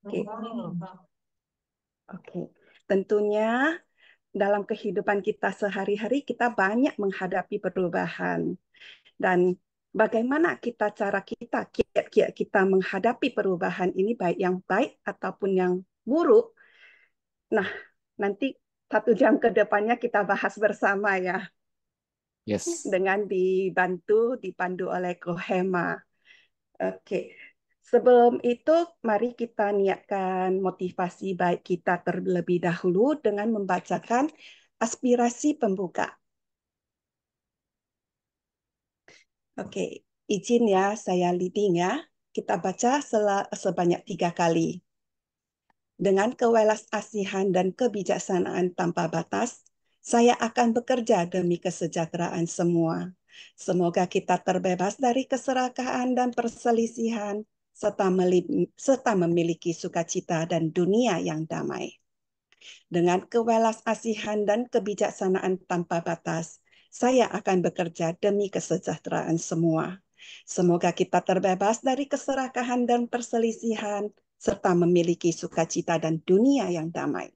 Oke, oke. Tentunya dalam kehidupan kita sehari-hari kita banyak menghadapi perubahan dan bagaimana cara kita kiat-kiat kita menghadapi perubahan ini baik yang baik ataupun yang buruk. Nah, nanti 1 jam ke depannya kita bahas bersama ya Yes. dengan dipandu oleh Kohema. Oke. Sebelum itu, mari kita niatkan motivasi baik kita terlebih dahulu dengan membacakan aspirasi pembuka. Oke, izin ya, saya leading ya. Kita baca sebanyak 3 kali. Dengan kewelas-asihan dan kebijaksanaan tanpa batas, saya akan bekerja demi kesejahteraan semua. Semoga kita terbebas dari keserakahan dan perselisihan, serta memiliki sukacita dan dunia yang damai. Dengan kewelas-asihan dan kebijaksanaan tanpa batas, saya akan bekerja demi kesejahteraan semua. Semoga kita terbebas dari keserakahan dan perselisihan, serta memiliki sukacita dan dunia yang damai.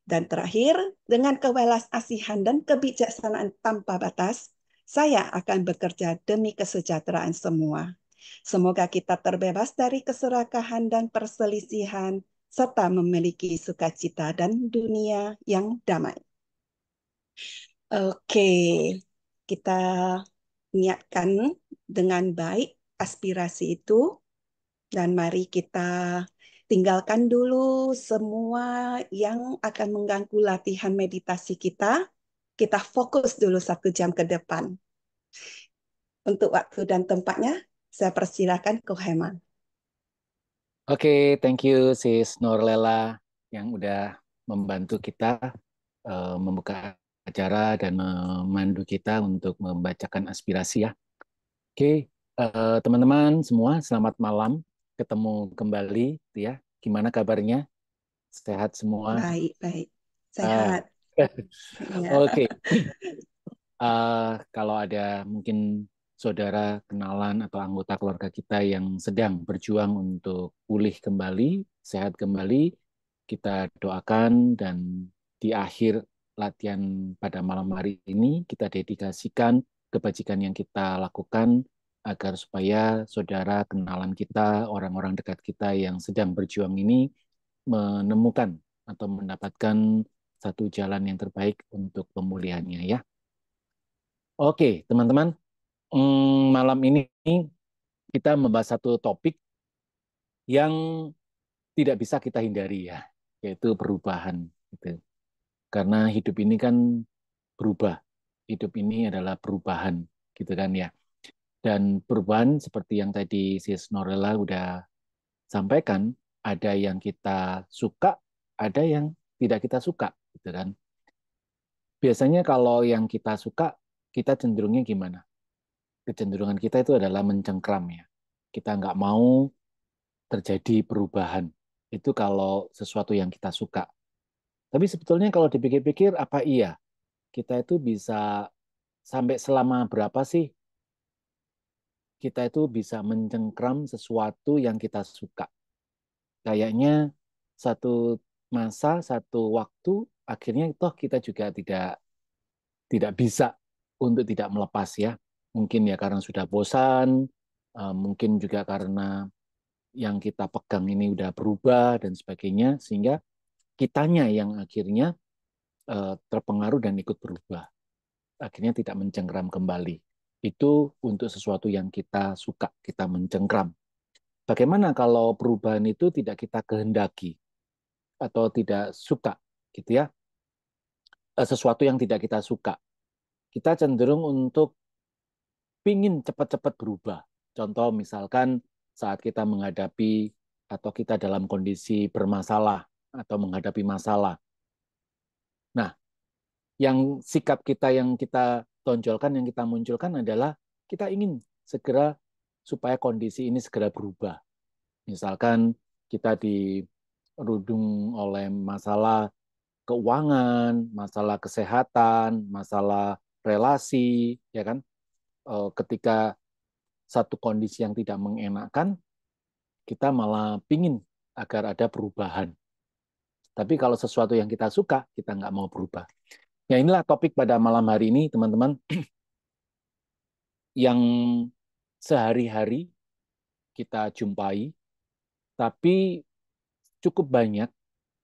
Dan terakhir, dengan kewelas-asihan dan kebijaksanaan tanpa batas, saya akan bekerja demi kesejahteraan semua. Semoga kita terbebas dari keserakahan dan perselisihan, serta memiliki sukacita dan dunia yang damai. Oke, kita niatkan dengan baik aspirasi itu, dan mari kita tinggalkan dulu semua yang akan mengganggu latihan meditasi kita. Kita fokus dulu 1 jam ke depan. Untuk waktu dan tempatnya, saya persilakan ke Heman. Oke, thank you Sis Norlela yang udah membantu kita membuka acara dan memandu kita untuk membacakan aspirasi ya. Oke, teman-teman semua, selamat malam. Ketemu kembali, ya. Gimana kabarnya? Sehat semua? Baik, baik. Ah, Sehat. Ya. Oke. Kalau ada mungkin saudara, kenalan, atau anggota keluarga kita yang sedang berjuang untuk pulih kembali, sehat kembali, kita doakan dan di akhir latihan pada malam hari ini kita dedikasikan kebajikan yang kita lakukan agar supaya saudara, kenalan kita, orang-orang dekat kita yang sedang berjuang ini menemukan atau mendapatkan satu jalan yang terbaik untuk pemulihannya ya. Oke, teman-teman, malam ini kita membahas satu topik yang tidak bisa kita hindari ya, yaitu perubahan. Gitu. Karena hidup ini kan berubah. Hidup ini adalah perubahan, gitu kan ya. Dan perubahan seperti yang tadi Sis Norella udah sampaikan, ada yang kita suka, ada yang tidak kita suka, gitu kan. Biasanya kalau yang kita suka, kita cenderungnya gimana? Kecenderungan kita itu adalah mencengkram ya. Kita nggak mau terjadi perubahan. Itu kalau sesuatu yang kita suka. Tapi sebetulnya kalau dipikir-pikir, apa iya kita itu bisa sampai selama berapa sih kita itu bisa mencengkram sesuatu yang kita suka? Kayaknya satu masa, satu waktu, akhirnya toh kita juga tidak bisa untuk tidak melepas ya. Mungkin ya karena sudah bosan, mungkin juga karena yang kita pegang ini udah berubah dan sebagainya, sehingga kitanya yang akhirnya terpengaruh dan ikut berubah. Akhirnya tidak mencengkram kembali. Itu untuk sesuatu yang kita suka, kita mencengkram. Bagaimana kalau perubahan itu tidak kita kehendaki atau tidak suka, gitu ya? Sesuatu yang tidak kita suka. Kita cenderung untuk pingin cepat-cepat berubah. Contoh misalkan saat kita menghadapi atau kita dalam kondisi bermasalah atau menghadapi masalah. Nah, yang sikap kita yang kita tonjolkan, yang kita munculkan adalah kita ingin segera supaya kondisi ini segera berubah. Misalkan kita dirudung oleh masalah keuangan, masalah kesehatan, masalah relasi, ya kan? Ketika satu kondisi yang tidak mengenakan, kita malah pingin agar ada perubahan. Tapi kalau sesuatu yang kita suka, kita nggak mau berubah. Ya inilah topik pada malam hari ini, teman-teman, yang sehari-hari kita jumpai, tapi cukup banyak,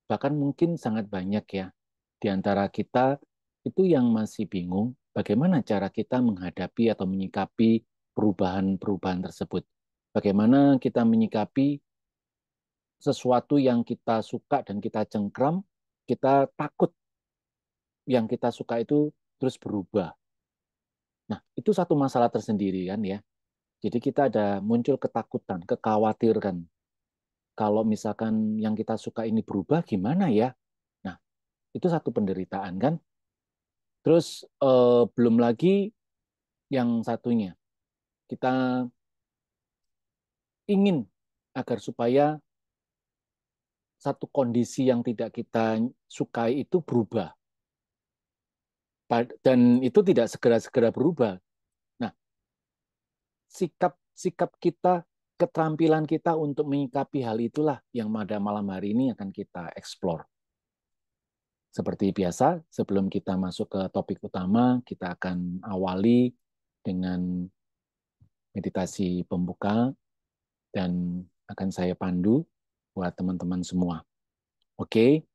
bahkan mungkin sangat banyak ya, di antara kita itu yang masih bingung bagaimana cara kita menghadapi atau menyikapi perubahan-perubahan tersebut. Bagaimana kita menyikapi sesuatu yang kita suka dan kita cengkram, kita takut yang kita suka itu terus berubah. Nah, itu satu masalah tersendiri kan ya. Jadi kita ada muncul ketakutan, kekhawatiran. Kalau misalkan yang kita suka ini berubah, gimana ya? Nah, itu satu penderitaan kan. Terus belum lagi yang satunya, kita ingin agar supaya satu kondisi yang tidak kita sukai itu berubah. Dan itu tidak segera-segera berubah. Nah, sikap kita, keterampilan kita untuk menyikapi hal itulah yang pada malam hari ini akan kita explore. Seperti biasa, sebelum kita masuk ke topik utama, kita akan awali dengan meditasi pembuka dan akan saya pandu buat teman-teman semua. Oke,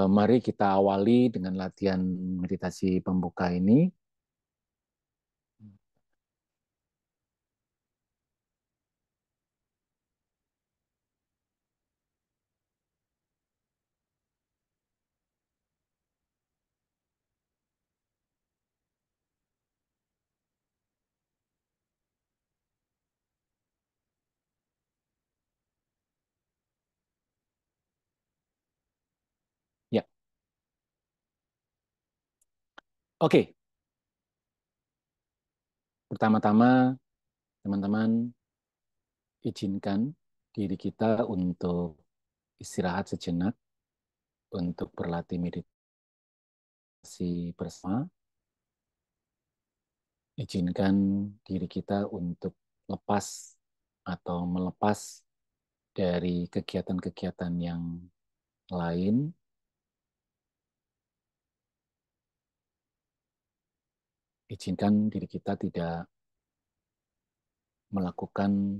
mari kita awali dengan latihan meditasi pembuka ini. Ya, oke. Pertama-tama, teman-teman, izinkan diri kita untuk istirahat sejenak, untuk berlatih meditasi bersama. Izinkan diri kita untuk lepas atau melepas dari kegiatan-kegiatan yang lain. Izinkan diri kita tidak melakukan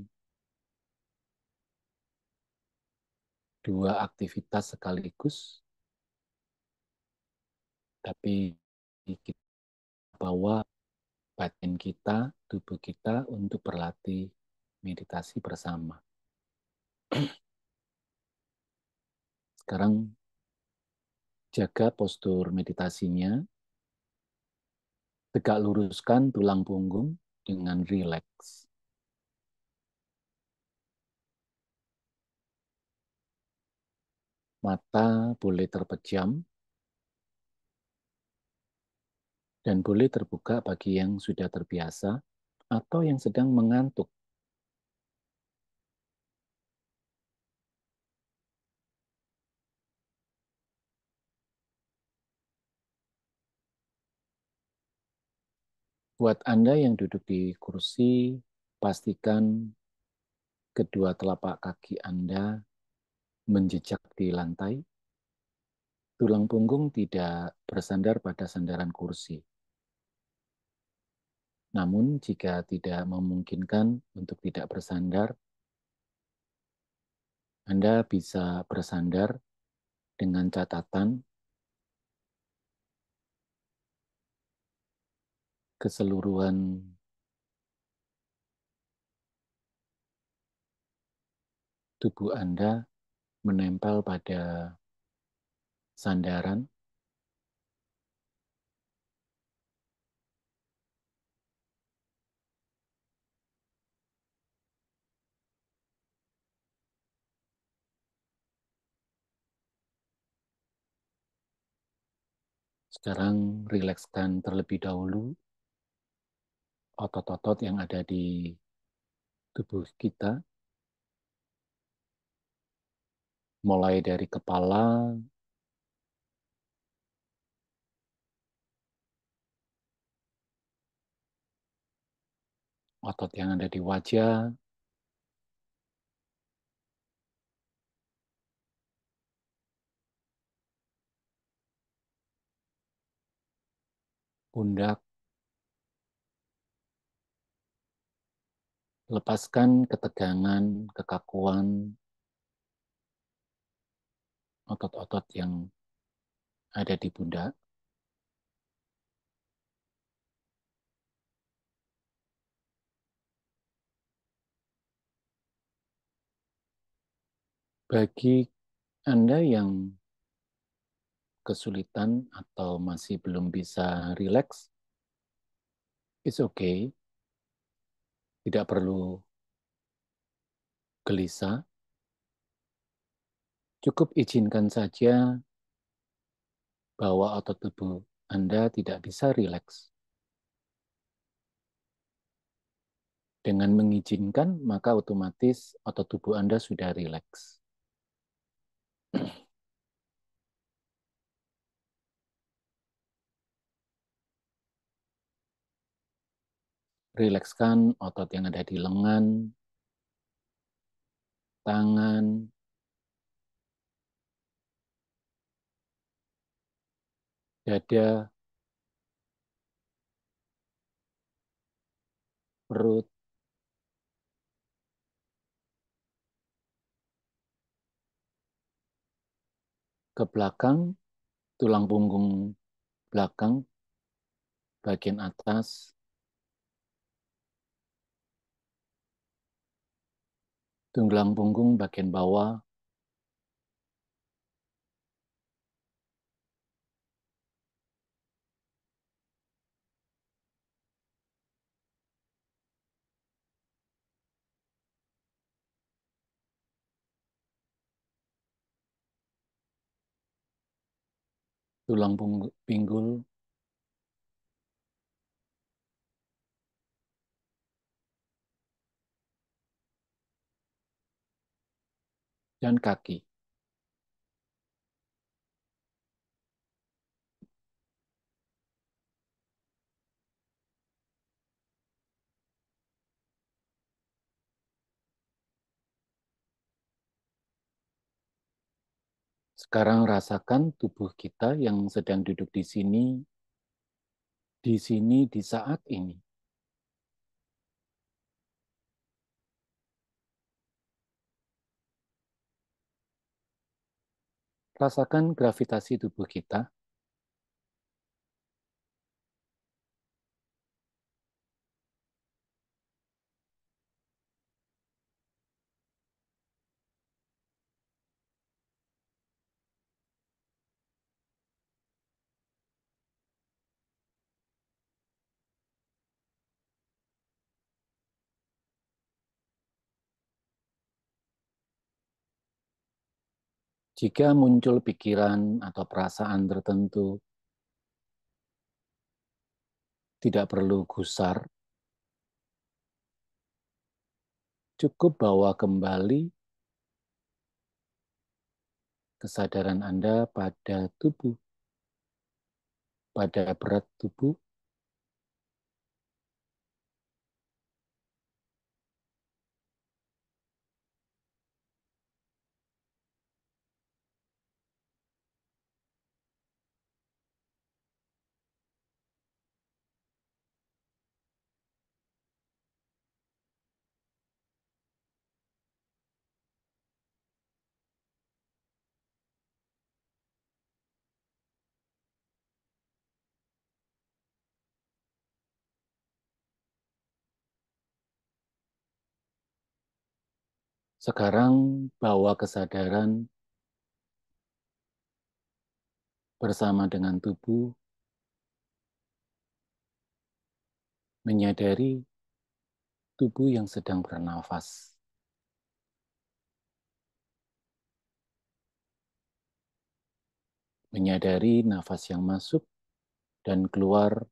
dua aktivitas sekaligus, tapi kita bawa batin kita, tubuh kita untuk berlatih meditasi bersama. Sekarang jaga postur meditasinya, tegak luruskan tulang punggung dengan rileks. Mata boleh terpejam dan boleh terbuka bagi yang sudah terbiasa atau yang sedang mengantuk. Buat Anda yang duduk di kursi, pastikan kedua telapak kaki Anda menjejak di lantai. Tulang punggung tidak bersandar pada sandaran kursi. Namun, jika tidak memungkinkan untuk tidak bersandar, Anda bisa bersandar dengan catatan keseluruhan tubuh Anda menempel pada sandaran. Sekarang rilekskan terlebih dahulu otot-otot yang ada di tubuh kita, mulai dari kepala, otot yang ada di wajah, pundak, lepaskan ketegangan, kekakuan, otot-otot yang ada di pundak. Bagi Anda yang kesulitan atau masih belum bisa rileks, it's okay. Tidak perlu gelisah. Cukup izinkan saja bahwa otot tubuh Anda tidak bisa rileks. Dengan mengizinkan, maka otomatis otot tubuh Anda sudah rileks. Rilekskan otot yang ada di lengan, tangan, dada, perut, ke belakang, tulang punggung belakang, bagian atas, tulang punggung bagian bawah, tulang pinggul, dan kaki. Sekarang rasakan tubuh kita yang sedang duduk di sini, di saat ini. Rasakan gravitasi tubuh kita. Jika muncul pikiran atau perasaan tertentu, tidak perlu gusar, cukup bawa kembali kesadaran Anda pada tubuh, pada berat tubuh, sekarang bawa kesadaran bersama dengan tubuh, menyadari tubuh yang sedang bernafas. Menyadari nafas yang masuk dan keluar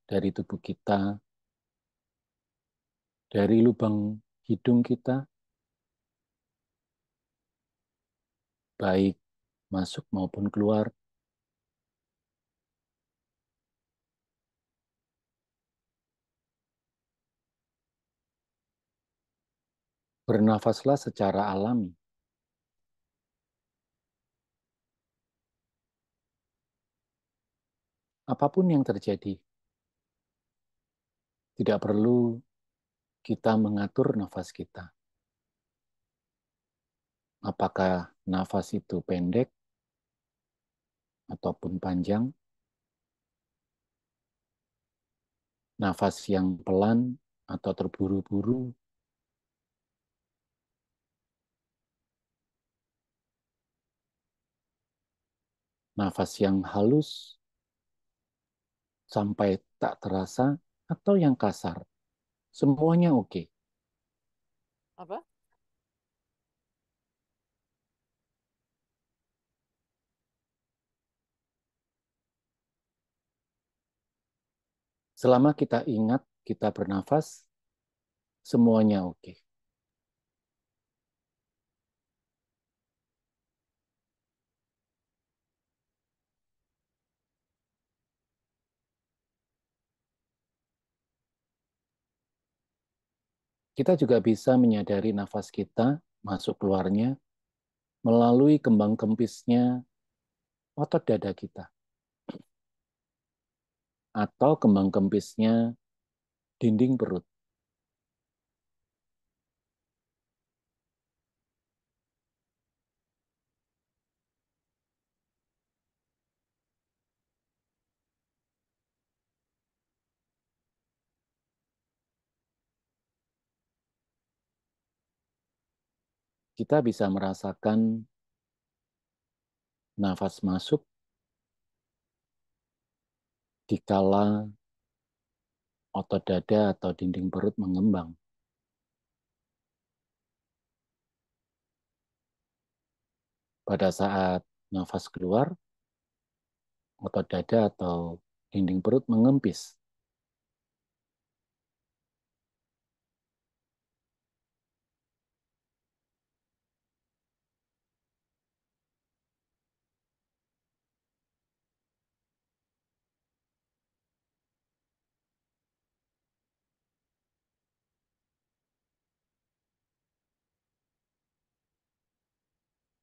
dari tubuh kita, dari lubang hidung kita, baik masuk maupun keluar. Bernafaslah secara alami. apapun yang terjadi, tidak perlu kita mengatur nafas kita. Apakah nafas itu pendek ataupun panjang, nafas yang pelan atau terburu-buru, nafas yang halus sampai tak terasa, atau yang kasar. Semuanya oke. Apa? Selama kita ingat kita bernafas, semuanya oke. Kita juga bisa menyadari nafas kita masuk keluarnya melalui kembang kempisnya otot dada kita atau kembang kempisnya dinding perut. Kita bisa merasakan nafas masuk dikala otot dada atau dinding perut mengembang. Pada saat nafas keluar, otot dada atau dinding perut mengempis.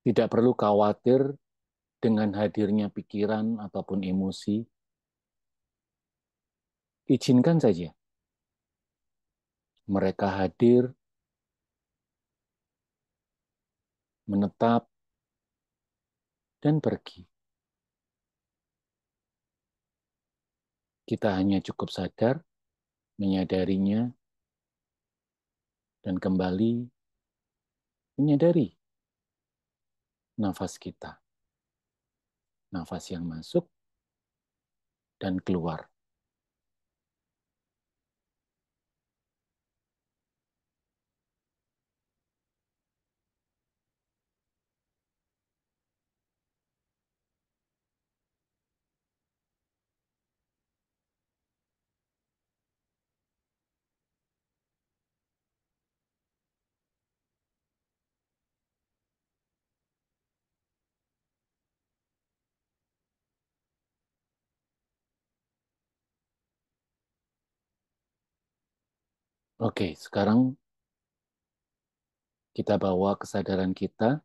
Tidak perlu khawatir dengan hadirnya pikiran ataupun emosi. Izinkan saja mereka hadir, menetap, dan pergi. Kita hanya cukup sadar, menyadarinya, dan kembali menyadari nafas kita. Nafas yang masuk dan keluar. Oke, sekarang kita bawa kesadaran kita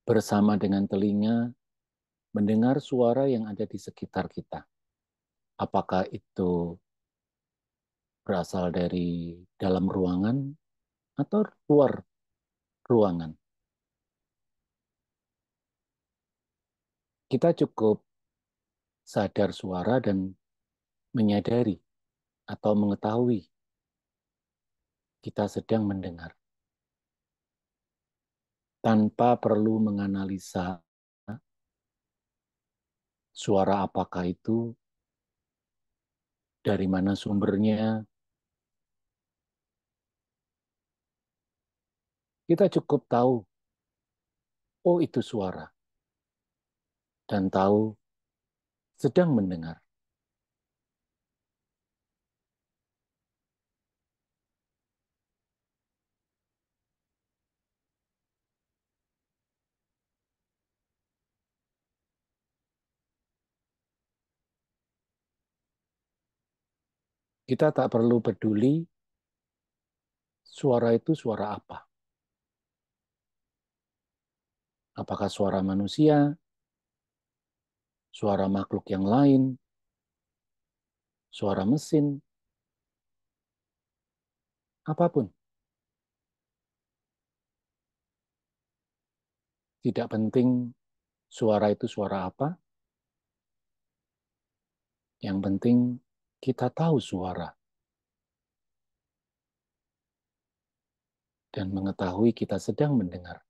bersama dengan telinga mendengar suara yang ada di sekitar kita. Apakah itu berasal dari dalam ruangan atau luar ruangan? Kita cukup sadar suara dan menyadari atau mengetahui kita sedang mendengar tanpa perlu menganalisa suara apakah itu, dari mana sumbernya. Kita cukup tahu, oh itu suara, dan tahu sedang mendengar. Kita tak perlu peduli suara itu suara apa. Apakah suara manusia, suara makhluk yang lain, suara mesin, apapun. Tidak penting suara itu suara apa, yang penting kita tahu suara dan mengetahui kita sedang mendengar.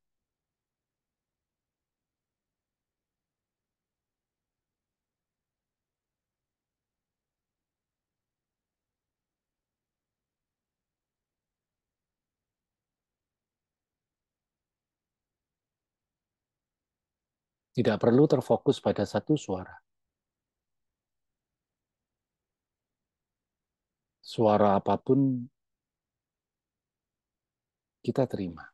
Tidak perlu terfokus pada satu suara. Suara apapun kita terima.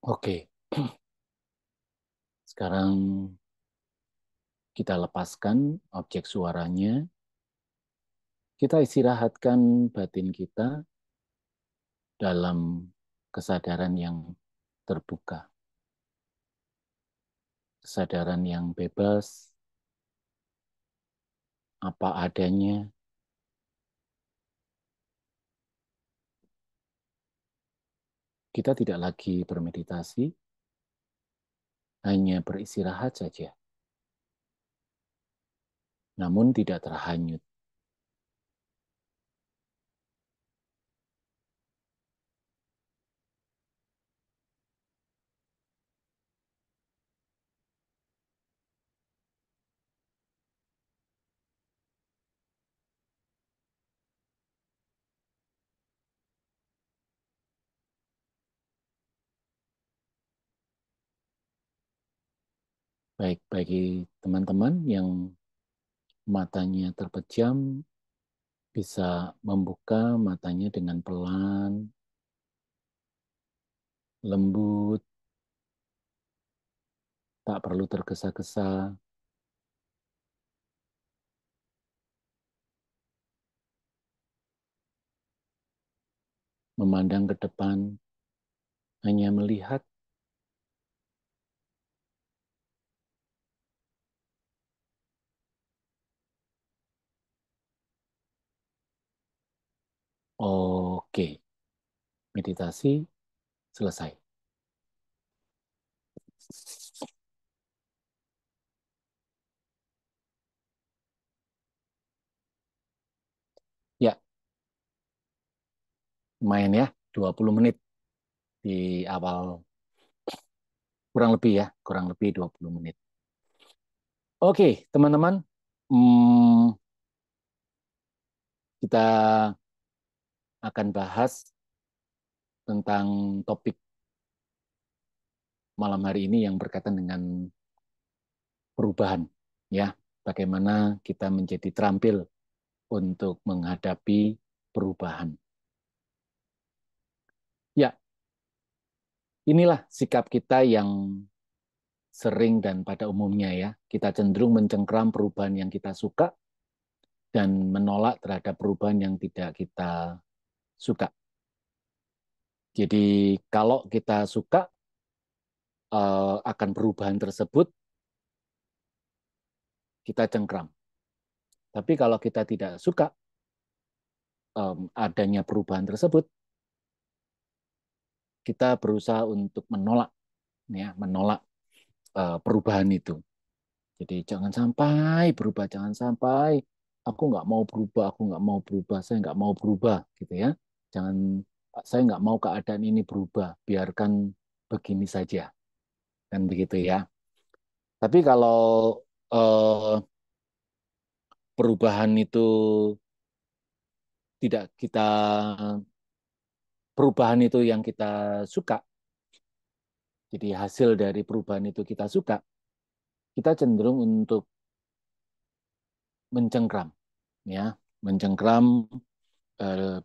Oke, sekarang kita lepaskan objek suaranya. Kita istirahatkan batin kita dalam kesadaran yang terbuka, kesadaran yang bebas, apa adanya. Kita tidak lagi bermeditasi, hanya beristirahat saja, namun tidak terhanyut. Baik bagi teman-teman yang matanya terpejam, bisa membuka matanya dengan pelan, lembut, tak perlu tergesa-gesa. Memandang ke depan, hanya melihat. Oke, meditasi selesai. Ya, lumayan ya, 20 menit di awal. Kurang lebih ya, kurang lebih 20 menit. Oke, teman-teman. Hmm, kita akan bahas tentang topik malam hari ini yang berkaitan dengan perubahan. Ya, bagaimana kita menjadi terampil untuk menghadapi perubahan. Ya, inilah sikap kita yang sering dan pada umumnya ya. Kita cenderung mencengkram perubahan yang kita suka dan menolak terhadap perubahan yang tidak kita suka. Jadi kalau kita suka akan perubahan tersebut, kita cengkram. Tapi kalau kita tidak suka adanya perubahan tersebut, kita berusaha untuk menolak, ya, menolak perubahan itu. Jadi jangan sampai berubah, jangan sampai aku nggak mau berubah, aku nggak mau berubah, saya nggak mau berubah, gitu ya. Jangan, saya nggak mau keadaan ini berubah, biarkan begini saja, kan begitu ya. Tapi kalau eh, perubahan itu tidak kita, perubahan itu yang kita suka, jadi hasil dari perubahan itu kita suka, kita cenderung untuk mencengkram, ya, mencengkram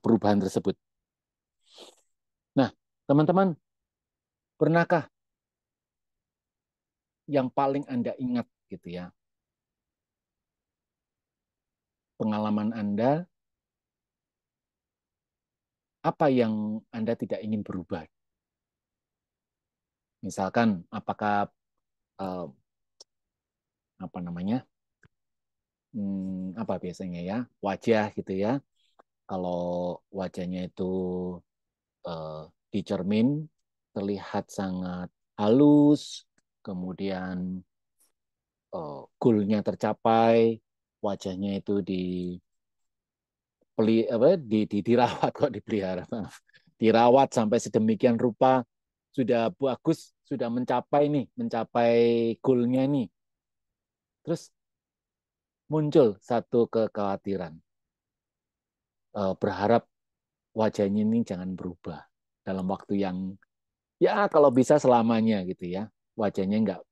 perubahan tersebut. Nah, teman-teman, pernahkah yang paling Anda ingat gitu ya, pengalaman Anda, apa yang Anda tidak ingin berubah? Misalkan, apakah eh, apa namanya, apa biasanya ya, wajah gitu ya. Kalau wajahnya itu eh, di cermin terlihat sangat halus, kemudian goalnya tercapai, wajahnya itu dirawat kok dipelihara, maaf. Dirawat sampai sedemikian rupa, sudah bagus, sudah mencapai goalnya nih. Terus muncul satu kekhawatiran, berharap wajahnya ini jangan berubah dalam waktu yang ya kalau bisa selamanya gitu ya, wajahnya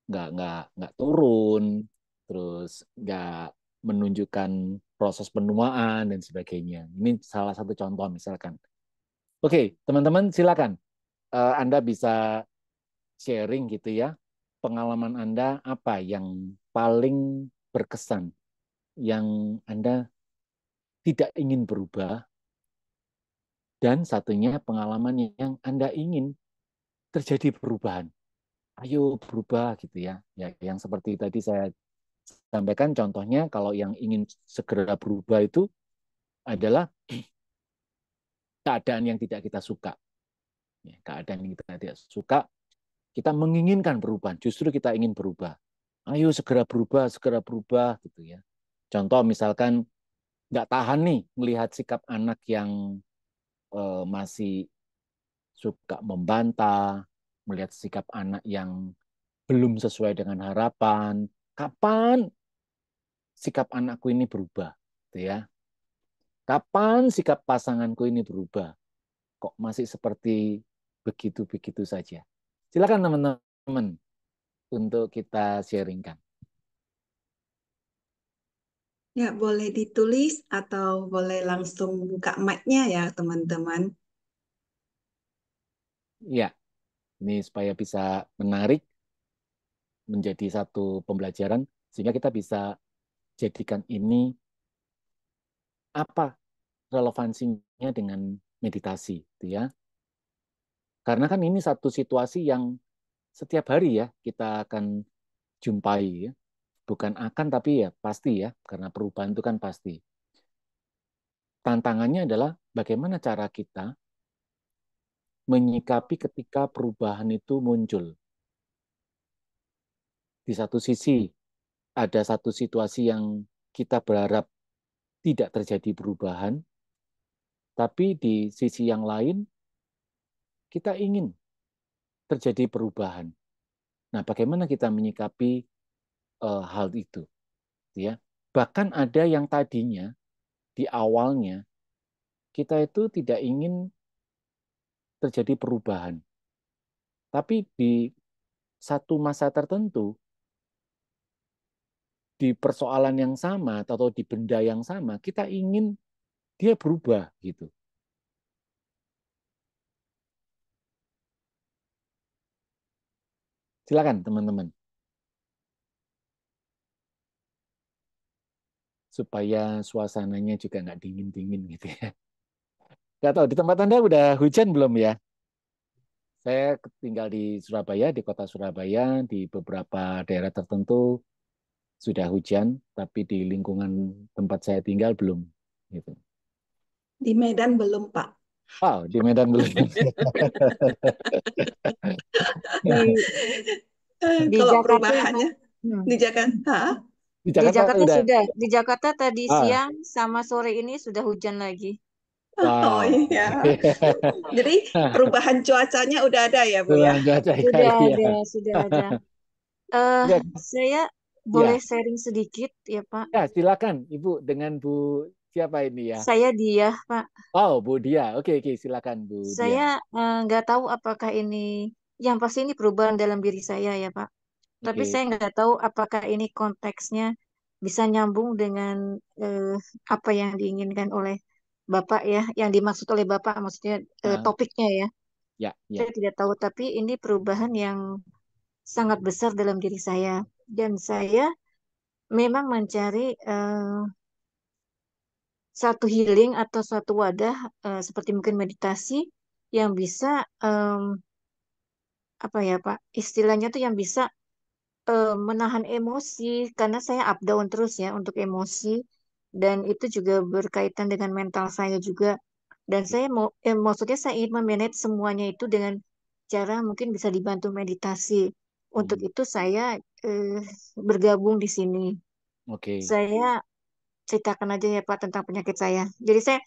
nggak turun, terus nggak menunjukkan proses penuaan dan sebagainya. Ini salah satu contoh misalkan. Oke, teman-teman silakan. Anda bisa sharing gitu ya, pengalaman Anda apa yang paling berkesan, yang Anda tidak ingin berubah, dan satunya pengalaman yang Anda ingin terjadi perubahan. Ayo berubah gitu ya. Ya, yang seperti tadi saya sampaikan contohnya, kalau yang ingin segera berubah itu adalah keadaan yang tidak kita suka. Ya, keadaan yang kita tidak suka, kita menginginkan perubahan, justru kita ingin berubah. Ayo segera berubah gitu ya. Contoh misalkan nggak tahan nih melihat sikap anak yang masih suka membantah, melihat sikap anak yang belum sesuai dengan harapan. Kapan sikap anakku ini berubah? Gitu ya. Kapan sikap pasanganku ini berubah? Kok masih seperti begitu-begitu saja? Silakan teman-teman untuk kita sharingkan. Ya, boleh ditulis atau boleh langsung buka mic-nya ya, teman-teman. Ya, ini supaya bisa menarik menjadi satu pembelajaran sehingga kita bisa jadikan ini apa relevansinya dengan meditasi, gitu ya. Karena kan ini satu situasi yang setiap hari ya kita akan jumpai ya. Bukan akan tapi ya pasti ya, karena perubahan itu kan pasti. Tantangannya adalah bagaimana cara kita menyikapi ketika perubahan itu muncul. Di satu sisi ada satu situasi yang kita berharap tidak terjadi perubahan, tapi di sisi yang lain kita ingin terjadi perubahan. Nah, bagaimana kita menyikapi hal itu, ya? Bahkan ada yang tadinya di awalnya kita itu tidak ingin terjadi perubahan, tapi di satu masa tertentu di persoalan yang sama atau di benda yang sama kita ingin dia berubah gitu. Silakan teman-teman supaya suasananya juga nggak dingin-dingin gitu ya. Nggak tahu di tempat Anda udah hujan belum ya? Saya tinggal di Surabaya, di kota Surabaya, di beberapa daerah tertentu sudah hujan, tapi di lingkungan tempat saya tinggal belum. Gitu. Di Medan belum, Pak. Wow, di Medan belum. Di di Kalau Jakarta perubahannya Hmm. di Jakarta, Di di Jakarta Jakarta udah. sudah. Di Jakarta tadi Ah, siang sama sore ini sudah hujan lagi. oh wow. iya. Jadi perubahan cuacanya udah ada ya, Bu ya? Dengan cuaca Sudah kali ya. ada, sudah ada. Eh, Ya, saya boleh ya, sharing sedikit ya, Pak. ya, silakan Ibu dengan Bu siapa ini ya? Saya dia, Pak. Oh, Bu Dia. Oke, oke, silakan Bu Dia. Saya nggak tahu apakah ini yang pasti ini perubahan dalam diri saya ya, Pak. Tapi Oke. saya nggak tahu apakah ini konteksnya bisa nyambung dengan eh, apa yang diinginkan oleh Bapak ya, yang dimaksud oleh Bapak maksudnya Ah, topiknya ya. ya, ya. Saya tidak tahu, tapi ini perubahan yang sangat besar dalam diri saya. Dan saya memang mencari satu healing atau suatu wadah seperti mungkin meditasi yang bisa apa ya Pak, istilahnya tuh yang bisa menahan emosi karena saya up down terus ya untuk emosi dan itu juga berkaitan dengan mental saya juga dan saya mau maksudnya saya ingin memanage semuanya itu dengan cara mungkin bisa dibantu meditasi. Untuk Hmm, itu saya eh, bergabung di sini. oke. Saya ceritakan aja ya Pak tentang penyakit saya. Jadi saya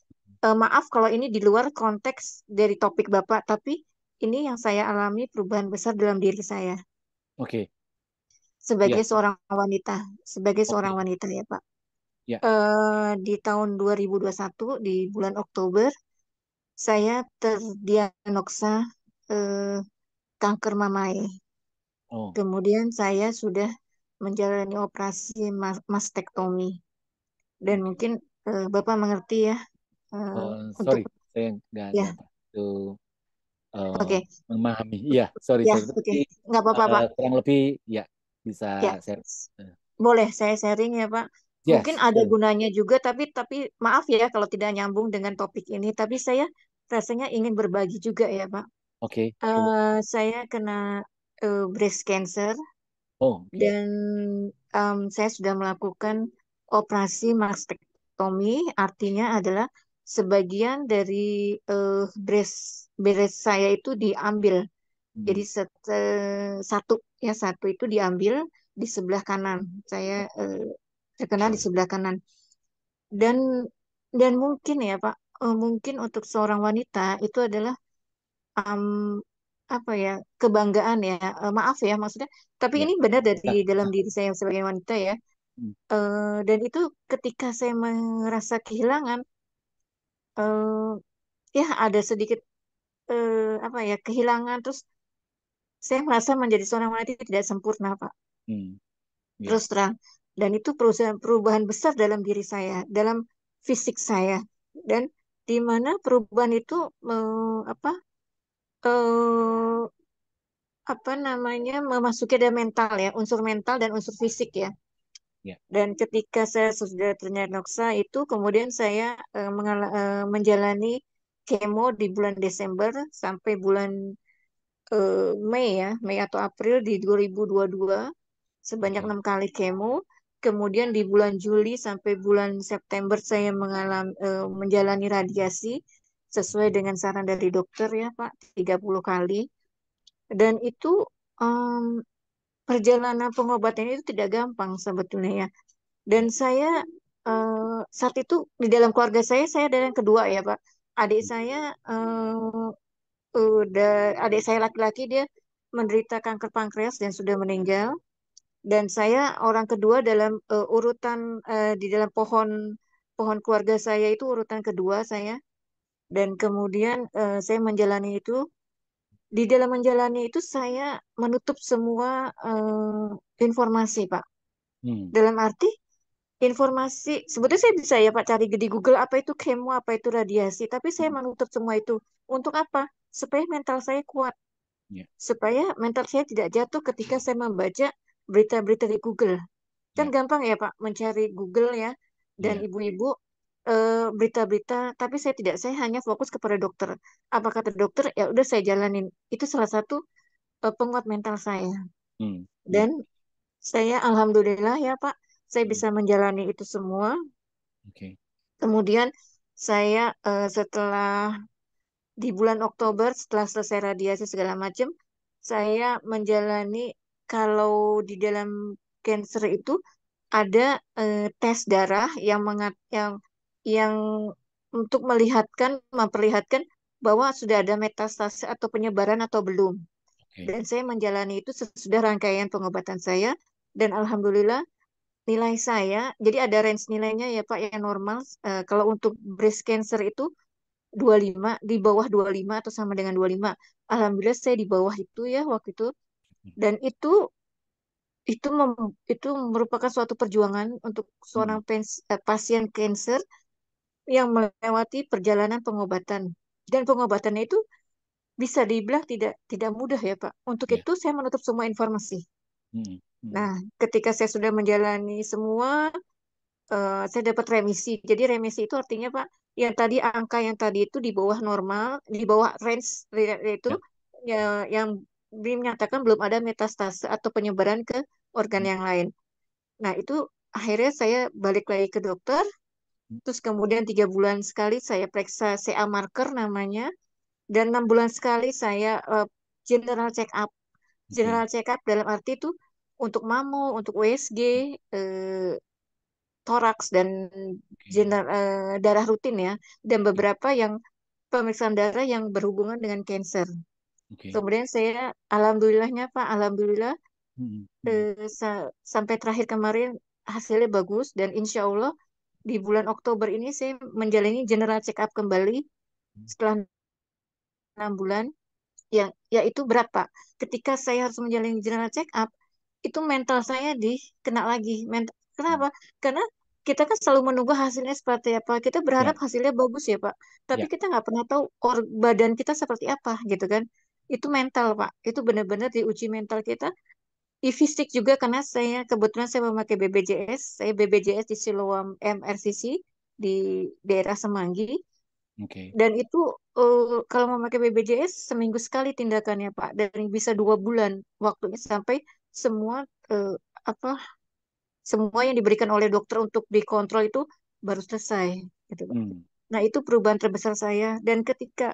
maaf kalau ini di luar konteks dari topik Bapak, tapi ini yang saya alami perubahan besar dalam diri saya Oke. Ya, sebagai seorang wanita, sebagai seorang oke. wanita ya Pak. Ya. Di tahun 2021 di bulan Oktober saya terdiagnosa eh, kanker mamai. Oh, Kemudian saya sudah menjalani operasi mastektomi dan oke. mungkin Bapak mengerti ya eh, Oh, untuk sorry, saya nggak ya begitu eh, oke memahami. Iya, sorry, ya sorry. oke Tapi nggak apa-apa Pak kurang lebih ya bisa ya saya. eh, boleh saya sharing ya Pak. Mungkin Yes, ada sure. gunanya juga tapi maaf ya kalau tidak nyambung dengan topik ini. Tapi saya rasanya ingin berbagi juga ya Pak. Oke, sure. Saya kena breast cancer Oh, oke. dan saya sudah melakukan operasi mastektomi. Artinya adalah sebagian dari breast saya itu diambil. Jadi Hmm, satu ya satu itu diambil di sebelah kanan. Saya terkena di sebelah kanan. Dan dan mungkin ya Pak, mungkin untuk seorang wanita itu adalah em, apa ya kebanggaan ya. Maaf ya maksudnya. Tapi ya. ini benar dari Nah, dalam nah, diri saya sebagai wanita ya. hmm, Dan itu ketika saya merasa kehilangan, eh, ya ada sedikit apa ya kehilangan. Terus saya merasa menjadi seorang wanita tidak sempurna Pak. hmm, ya, Terus terang. Dan itu perubahan besar dalam diri saya, dalam fisik saya. Dan di mana perubahan itu eh, apa namanya memasuki ada mental ya, unsur mental dan unsur fisik ya. ya. Dan ketika saya sudah terdiagnosa itu, kemudian saya menjalani kemo di bulan Desember sampai bulan Mei ya, Mei atau April di 2022 sebanyak Oke. 6 kali kemo. Kemudian di bulan Juli sampai bulan September saya menjalani radiasi sesuai dengan saran dari dokter ya Pak, 30 kali. Dan itu em, perjalanan pengobatan itu tidak gampang sebetulnya ya. Dan Ya. saya saat itu di dalam keluarga saya adalah yang kedua ya Pak. Adik Hmm, saya adik saya laki-laki dia menderita kanker pankreas dan sudah meninggal. Dan saya orang kedua dalam urutan di dalam pohon pohon keluarga saya itu urutan kedua saya. Dan kemudian saya menjalani itu. Di dalam menjalani itu saya menutup semua informasi, Pak. hmm, Dalam arti informasi, sebetulnya saya bisa ya Pak cari di Google apa itu kemo, apa itu radiasi, tapi saya hmm, menutup semua itu. Untuk apa? Supaya mental saya kuat, ya, supaya mental saya tidak jatuh ketika saya membaca berita-berita di Google. Kan ya, gampang ya Pak mencari Google ya, dan ya. ibu-ibu berita-berita, tapi saya tidak, saya hanya fokus kepada dokter. Apa kata dokter, ya udah saya jalanin. Itu salah satu penguat mental saya. Hmm, Dan ya. saya alhamdulillah ya Pak, saya Hmm, bisa menjalani itu semua. oke. Kemudian saya setelah di bulan Oktober setelah selesai radiasi segala macam, saya menjalani kalau di dalam cancer itu ada tes darah yang untuk memperlihatkan bahwa sudah ada metastase atau penyebaran atau belum. Oke. Dan saya menjalani itu sesudah rangkaian pengobatan saya dan alhamdulillah nilai saya, jadi ada range nilainya ya Pak yang normal. Kalau untuk breast cancer itu 25, di bawah 25 atau sama dengan 25. Alhamdulillah saya di bawah itu ya waktu itu. Dan itu itu merupakan suatu perjuangan untuk seorang Hmm. pasien kanker yang melewati perjalanan pengobatan. Dan pengobatannya itu bisa dibilang tidak tidak mudah ya Pak. Untuk Ya. itu saya menutup semua informasi. Hmm. Hmm. Nah, ketika saya sudah menjalani semua, saya dapat remisi. Jadi remisi itu artinya Pak, yang tadi angka yang tadi itu di bawah normal, di bawah range itu Ya. ya, yang dinyatakan belum ada metastase atau penyebaran ke organ Hmm. yang lain. Nah, itu akhirnya saya balik lagi ke dokter. Hmm. Terus kemudian 3 bulan sekali saya periksa CA marker namanya. Dan 6 bulan sekali saya general check up. Oke. General check up dalam arti itu untuk mamo, untuk USG, eh, toraks dan Oke. darah rutin ya. Dan Ya. beberapa yang pemeriksaan darah yang berhubungan dengan cancer. Oke. Kemudian saya, alhamdulillahnya Pak, alhamdulillah Hmm. Hmm. sampai terakhir kemarin hasilnya bagus dan insya Allah di bulan Oktober ini saya menjalani general check up kembali setelah 6 bulan. Ya itu berapa? Ketika saya harus menjalani general check up, itu mental saya dikena lagi. Hmm. Kenapa? Karena kita kan selalu menunggu hasilnya seperti apa. Kita Ya. berharap hasilnya bagus ya, Pak. Tapi Ya. kita nggak pernah tahu badan kita seperti apa, gitu kan. Itu mental, Pak. Itu benar-benar diuji mental kita. Di fisik juga karena saya kebetulan saya memakai BPJS. Saya BPJS di Siloam MRCC di daerah Semanggi. Oke. Dan itu kalau memakai BPJS seminggu sekali tindakannya Pak, dan bisa 2 bulan waktunya sampai semua eh, apa semua yang diberikan oleh dokter untuk dikontrol itu baru selesai, gitu Pak. Hmm. Nah itu perubahan terbesar saya dan ketika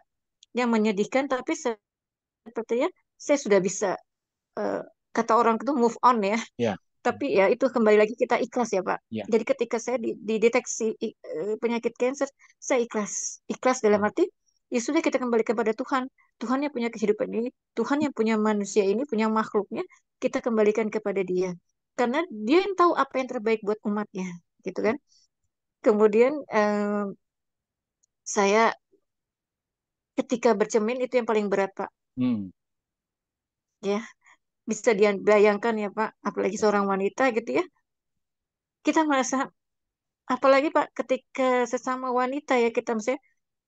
yang menyedihkan tapi sepertinya saya sudah bisa eh, kata orang itu move on ya. Ya. Tapi ya itu kembali lagi kita ikhlas ya Pak. Ya. Jadi ketika saya dideteksi penyakit kanker, saya ikhlas. Ikhlas dalam Hmm. arti, ya sudah kita kembali kepada Tuhan. Tuhan yang punya kehidupan ini, Tuhan yang punya manusia ini, punya makhluknya, kita kembalikan kepada Dia. Karena Dia yang tahu apa yang terbaik buat umatnya, gitu kan. Kemudian saya ketika bercermin itu yang paling berat Pak. Hmm. Ya, bisa dibayangkan ya Pak, apalagi Ya. seorang wanita gitu ya. Kita merasa, apalagi Pak, ketika sesama wanita ya kita misalnya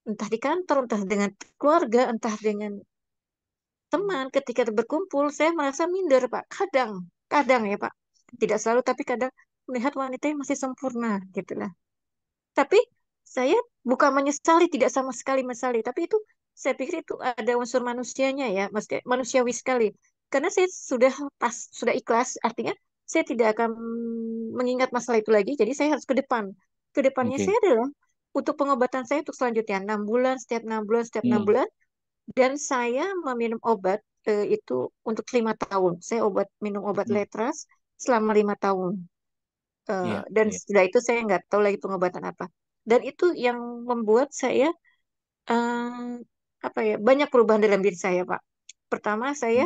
entah di kantor, entah dengan keluarga, entah dengan teman, ketika berkumpul, saya merasa minder, Pak. Kadang ya, Pak. Tidak selalu, tapi kadang melihat wanita yang masih sempurna, gitu lah. Tapi saya bukan menyesali, tidak sama sekali menyesali, tapi itu saya pikir itu ada unsur manusianya ya, maksudnya manusiawi sekali. Karena saya sudah ikhlas, artinya saya tidak akan mengingat masalah itu lagi, jadi saya harus ke depan. Ke depannya Oke. saya adalah untuk pengobatan saya untuk selanjutnya 6 bulan, setiap 6 bulan, setiap enam Hmm. bulan, dan saya meminum obat itu untuk 5 tahun. Saya minum obat Hmm. Letras selama 5 tahun. Iya. Dan Iya. setelah itu saya nggak tahu lagi pengobatan apa. Dan itu yang membuat saya eh, apa ya banyak perubahan dalam diri saya, Pak. Pertama saya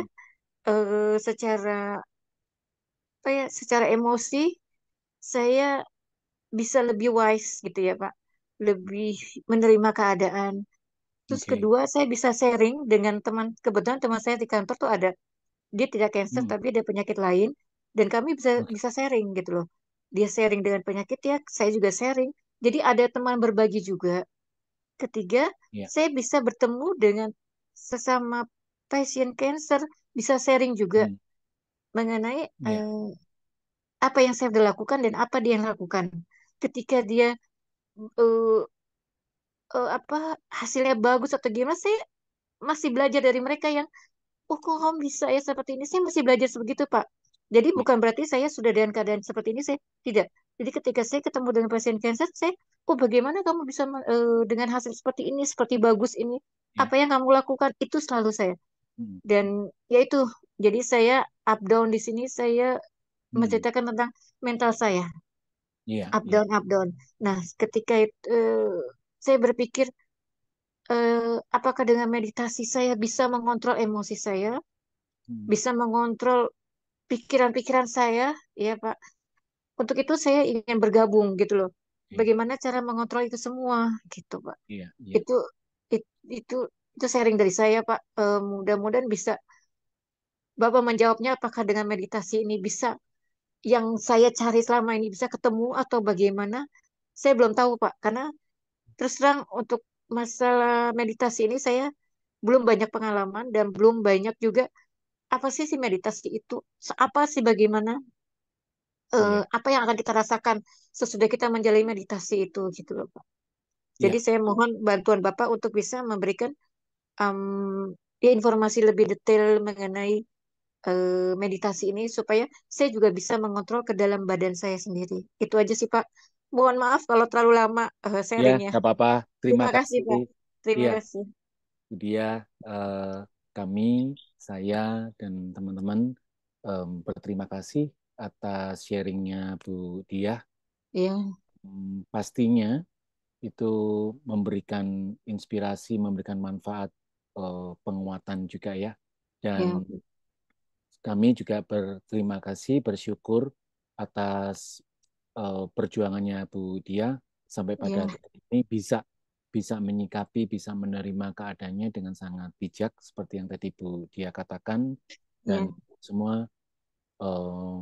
Hmm. secara apa ya secara emosi saya bisa lebih wise gitu ya, Pak. Lebih menerima keadaan. Terus Oke. kedua saya bisa sharing dengan teman. Kebetulan teman saya di kantor tuh ada dia tidak cancer Hmm. tapi ada penyakit lain dan kami bisa Oke. bisa sharing gitu loh. Dia sharing dengan penyakit ya, saya juga sharing. Jadi ada teman berbagi juga. Ketiga, Ya. saya bisa bertemu dengan sesama pasien cancer, bisa sharing juga Hmm. mengenai Ya. apa yang saya sudah lakukan dan apa dia yang lakukan. Ketika dia eh, apa hasilnya bagus atau gimana, saya masih belajar dari mereka yang oh, kok kamu bisa ya seperti ini? Saya masih belajar sebegitu, Pak. Jadi Ya. bukan berarti saya sudah dengan keadaan seperti ini, saya tidak. Jadi ketika saya ketemu dengan pasien kanker, saya, oh bagaimana kamu bisa dengan hasil seperti ini, seperti bagus ini, Ya. apa yang kamu lakukan, itu selalu saya. Hmm. Dan ya itu, jadi saya up down di sini, saya Hmm. menceritakan tentang mental saya, Iya. up Iya. down, up down. Nah, ketika itu, saya berpikir, apakah dengan meditasi saya bisa mengontrol emosi saya, Hmm. bisa mengontrol pikiran-pikiran saya, ya Pak. Untuk itu saya ingin bergabung gitu loh. Oke. Bagaimana cara mengontrol itu semua gitu, Pak. Iya. Iya. Itu it- itu itu sharing dari saya, Pak. Mudah-mudahan bisa Bapak menjawabnya apakah dengan meditasi ini bisa yang saya cari selama ini bisa ketemu atau bagaimana, saya belum tahu, Pak. Karena terus terang untuk masalah meditasi ini saya belum banyak pengalaman dan belum banyak juga apa sih meditasi itu, apa sih bagaimana, Iya, apa yang akan kita rasakan sesudah kita menjalani meditasi itu gitu loh, Pak. Jadi iya, saya mohon bantuan Bapak untuk bisa memberikan ya informasi lebih detail mengenai meditasi ini supaya saya juga bisa mengontrol ke dalam badan saya sendiri. Itu aja sih, Pak. Mohon maaf kalau terlalu lama ya, sharingnya. nggak apa-apa. Terima Terima kasih, kasih. Pak. Terima Iya, kasih. dia kami, saya dan teman-teman berterima kasih atas sharingnya Bu Dia. Iya, Pastinya itu memberikan inspirasi, memberikan manfaat, penguatan juga ya. Dan iya, kami juga berterima kasih, bersyukur atas perjuangannya Bu Dia sampai pada iya, titik ini bisa bisa menyikapi, bisa menerima keadaannya dengan sangat bijak seperti yang tadi Bu Dia katakan, dan iya, semua eh,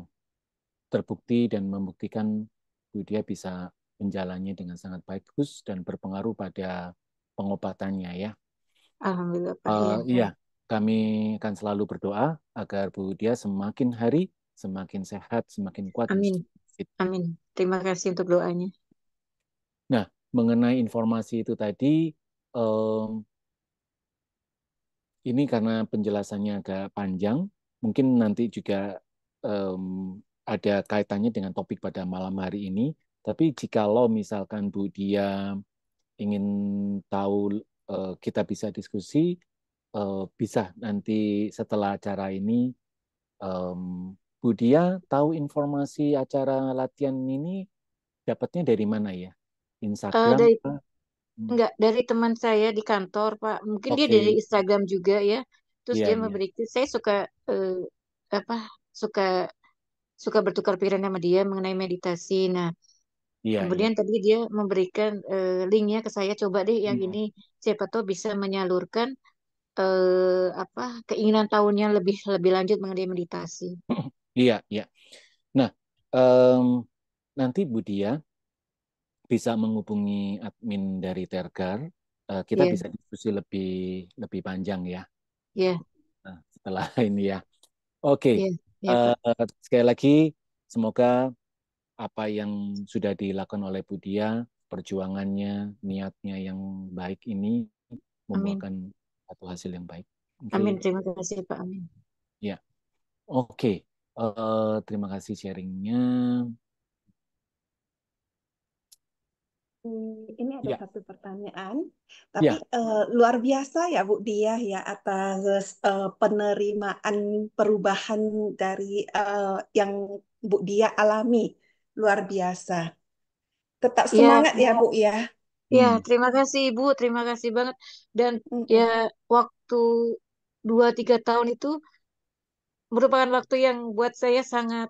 terbukti dan membuktikan Bu Dia bisa menjalannya dengan sangat bagus dan berpengaruh pada pengobatannya ya. Alhamdulillah, Pak. Iya, Iya, kami akan selalu berdoa agar Bu Dia semakin hari semakin sehat, semakin kuat dan amin, semakin fit. amin. Terima kasih untuk doanya. Nah, mengenai informasi itu tadi, em, ini karena penjelasannya agak panjang, mungkin nanti juga em, ada kaitannya dengan topik pada malam hari ini. Tapi jikalau misalkan Bu Dia ingin tahu, kita bisa diskusi, bisa nanti setelah acara ini. em, Bu Dia tahu informasi acara latihan ini dapatnya dari mana ya? Instagram? Dari Kah? Hmm, enggak dari teman saya di kantor, Pak. Mungkin dia dari Oke, Instagram juga ya. Terus iya dia iya, memberikan, saya suka apa? Suka suka bertukar pikiran sama dia mengenai meditasi. Nah, iya iya. kemudian tadi dia memberikan linknya ke saya. Coba deh yang Hmm, ini, siapa tahu bisa menyalurkan apa keinginan tahunya lebih lebih lanjut mengenai meditasi. Iya iya. Nah, em, nanti Bu Dia bisa menghubungi admin dari Tergar. Kita Iya, bisa diskusi lebih lebih panjang ya. iya, Nah, setelah ini ya. Oke, iya, iya, eh, Pak. sekali lagi semoga apa yang sudah dilakukan oleh Bu Dia, perjuangannya, niatnya yang baik ini Amin, membuahkan satu hasil yang baik. Oke, amin. Terima kasih, Pak. Amin. ya, oke. Terima kasih sharingnya. Ini ada Ya, satu pertanyaan, tapi ya, luar biasa ya Bu Diah ya atas penerimaan perubahan dari yang Bu Diah alami. Luar biasa. Tetap Iya, semangat ya Bu ya. iya. hmm, Terima kasih, Ibu. Terima kasih banget. Dan ya Mm-mm. waktu 2-3 tahun itu merupakan waktu yang buat saya sangat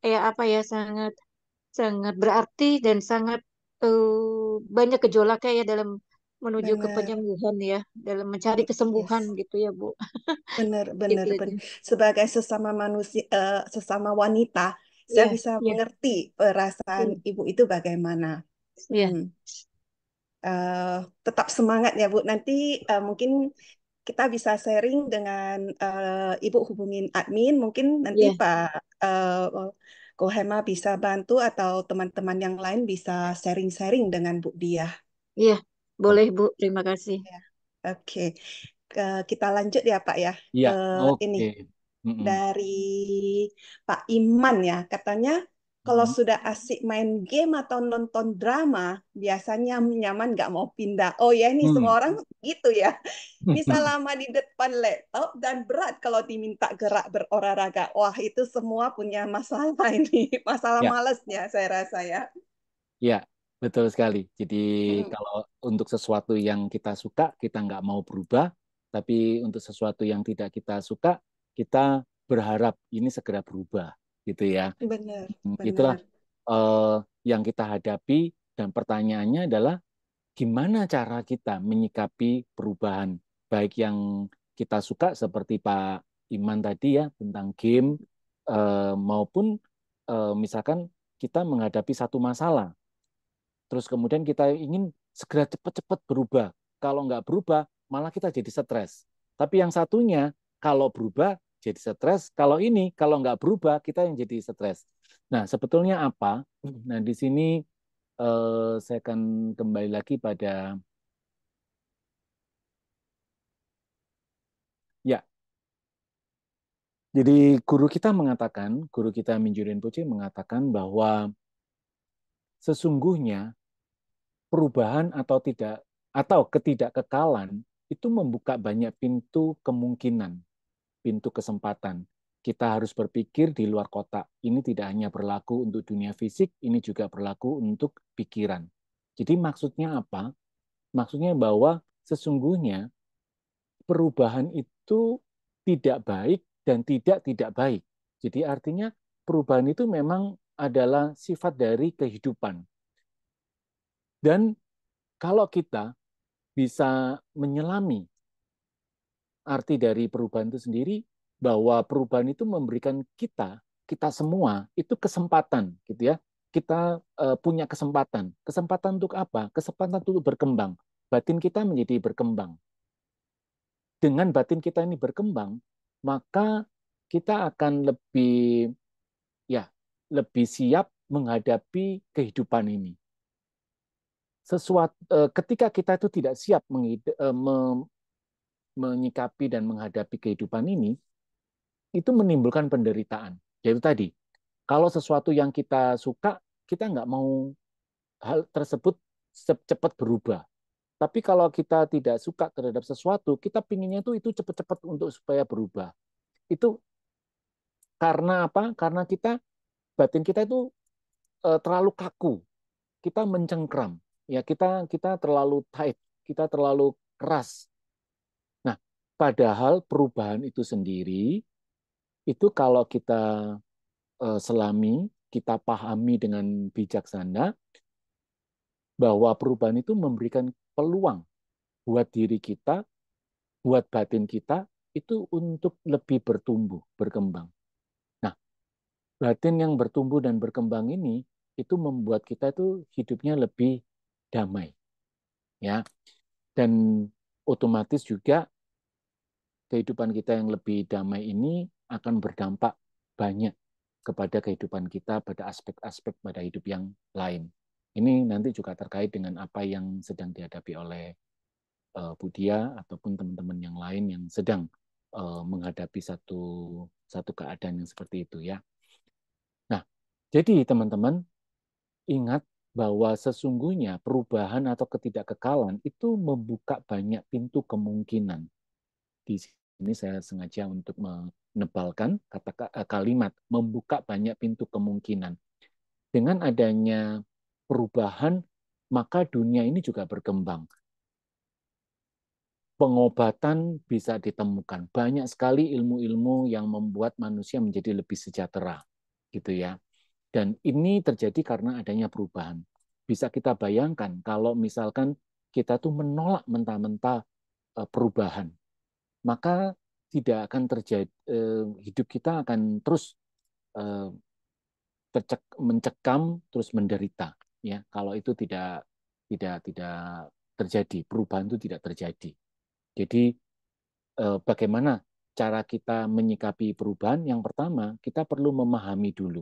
ya apa ya sangat sangat berarti dan sangat banyak gejolaknya ya dalam menuju ke Benar. penyembuhan ya, dalam mencari kesembuhan Yes. gitu ya, Bu. Benar, Gitu benar, aja. benar. Sebagai sesama manusia, sesama wanita, saya Iya, bisa iya, mengerti perasaan iya, ibu itu bagaimana. iya, Hmm. Eh, Tetap semangat ya Bu. Nanti mungkin kita bisa sharing dengan Ibu hubungin admin. Mungkin nanti iya, Pak Kohema bisa bantu atau teman-teman yang lain bisa sharing-sharing dengan Bu Diah. iya. Boleh, Bu. Terima kasih. Ya. Oke. Kita lanjut ya Pak ya ya, ke ini. oke. Mm-mm. Dari Pak Iman ya. Katanya kalau Mm-mm. sudah asik main game atau nonton drama, biasanya nyaman nggak mau pindah. Oh ya, ini semua Hmm. orang gitu ya. Bisa lama di depan laptop dan berat kalau diminta gerak berolahraga. Wah, itu semua punya masalah ini. Masalah Ya, malesnya saya rasa ya. ya, betul sekali. Jadi Mm, kalau untuk sesuatu yang kita suka, kita nggak mau berubah. Tapi untuk sesuatu yang tidak kita suka, kita berharap ini segera berubah, gitu ya. benar, Itulah benar. eh, yang kita hadapi dan pertanyaannya adalah gimana cara kita menyikapi perubahan baik yang kita suka seperti Pak Iman tadi ya tentang game maupun misalkan kita menghadapi satu masalah, terus kemudian kita ingin segera cepat-cepat berubah. Kalau nggak berubah, malah kita jadi stres. Tapi yang satunya, kalau berubah, jadi stres. Kalau ini, kalau nggak berubah, kita yang jadi stres. Nah, sebetulnya apa? Nah, di sini saya akan kembali lagi pada, ya, jadi guru kita Minju Rinpoche mengatakan bahwa sesungguhnya perubahan atau ketidakkekalan itu membuka banyak pintu kemungkinan, pintu kesempatan. Kita harus berpikir di luar kotak. Ini tidak hanya berlaku untuk dunia fisik, ini juga berlaku untuk pikiran. Jadi maksudnya apa? Maksudnya bahwa sesungguhnya perubahan itu tidak baik dan tidak baik. Jadi artinya perubahan itu memang adalah sifat dari kehidupan. Dan kalau kita bisa menyelami arti dari perubahan itu sendiri, bahwa perubahan itu memberikan kita semua itu kesempatan, gitu ya. Kita punya kesempatan. Kesempatan untuk apa? Kesempatan untuk berkembang. Batin kita menjadi berkembang. Dengan batin kita ini berkembang, maka kita akan lebih siap menghadapi kehidupan ini. Ketika kita itu tidak siap menyikapi dan menghadapi kehidupan ini, itu menimbulkan penderitaan. Yaitu tadi, kalau sesuatu yang kita suka, kita nggak mau hal tersebut cepat berubah. Tapi kalau kita tidak suka terhadap sesuatu, kita pinginnya itu cepat-cepat untuk supaya berubah. Itu karena apa? Karena batin kita itu terlalu kaku, kita mencengkram, ya kita terlalu tight, kita terlalu keras. Nah, padahal perubahan itu sendiri itu kalau kita selami, kita pahami dengan bijaksana, bahwa perubahan itu memberikan peluang buat diri kita, buat batin kita, itu untuk lebih bertumbuh, berkembang. Nah, batin yang bertumbuh dan berkembang ini, itu membuat kita itu hidupnya lebih damai. Ya, dan otomatis juga kehidupan kita yang lebih damai ini akan berdampak banyak kepada kehidupan kita pada aspek-aspek pada hidup yang lain. Ini nanti juga terkait dengan apa yang sedang dihadapi oleh Bu Dia ataupun teman-teman yang lain yang sedang menghadapi satu keadaan yang seperti itu ya. Nah, jadi teman-teman ingat bahwa sesungguhnya perubahan atau ketidakkekalan itu membuka banyak pintu kemungkinan. Di sini saya sengaja untuk menebalkan kalimat membuka banyak pintu kemungkinan. Dengan adanya perubahan, maka dunia ini juga berkembang. Pengobatan bisa ditemukan. Banyak sekali ilmu-ilmu yang membuat manusia menjadi lebih sejahtera, gitu ya. Dan ini terjadi karena adanya perubahan. Bisa kita bayangkan kalau misalkan kita tuh menolak mentah-mentah perubahan, maka tidak akan terjadi, hidup kita akan terus mencekam, terus menderita. Ya, kalau itu tidak terjadi, perubahan itu tidak terjadi. Jadi bagaimana cara kita menyikapi perubahan? Yang pertama, kita perlu memahami dulu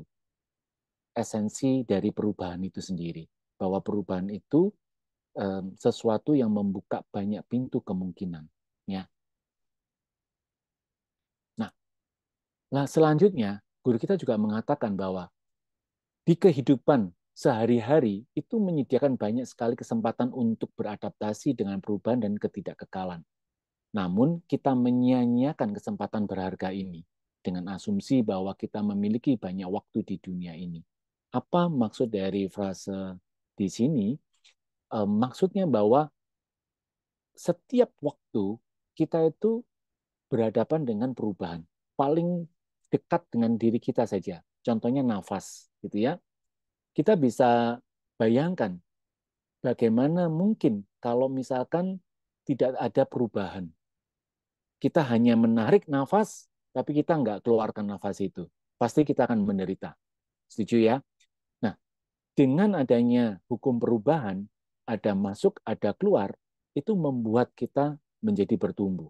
esensi dari perubahan itu sendiri, bahwa perubahan itu sesuatu yang membuka banyak pintu kemungkinan. Ya. Nah, selanjutnya, guru kita juga mengatakan bahwa di kehidupan sehari-hari itu menyediakan banyak sekali kesempatan untuk beradaptasi dengan perubahan dan ketidakkekalan. Namun, kita menyia-nyiakan kesempatan berharga ini dengan asumsi bahwa kita memiliki banyak waktu di dunia ini. Apa maksud dari frase di sini? Maksudnya bahwa setiap waktu kita itu berhadapan dengan perubahan. Paling dekat dengan diri kita saja. Contohnya nafas, gitu ya. Kita bisa bayangkan bagaimana mungkin kalau misalkan tidak ada perubahan. Kita hanya menarik nafas, tapi kita nggak keluarkan nafas itu. pasti kita akan menderita. Setuju ya? Nah, dengan adanya hukum perubahan, ada masuk, ada keluar, itu membuat kita menjadi bertumbuh.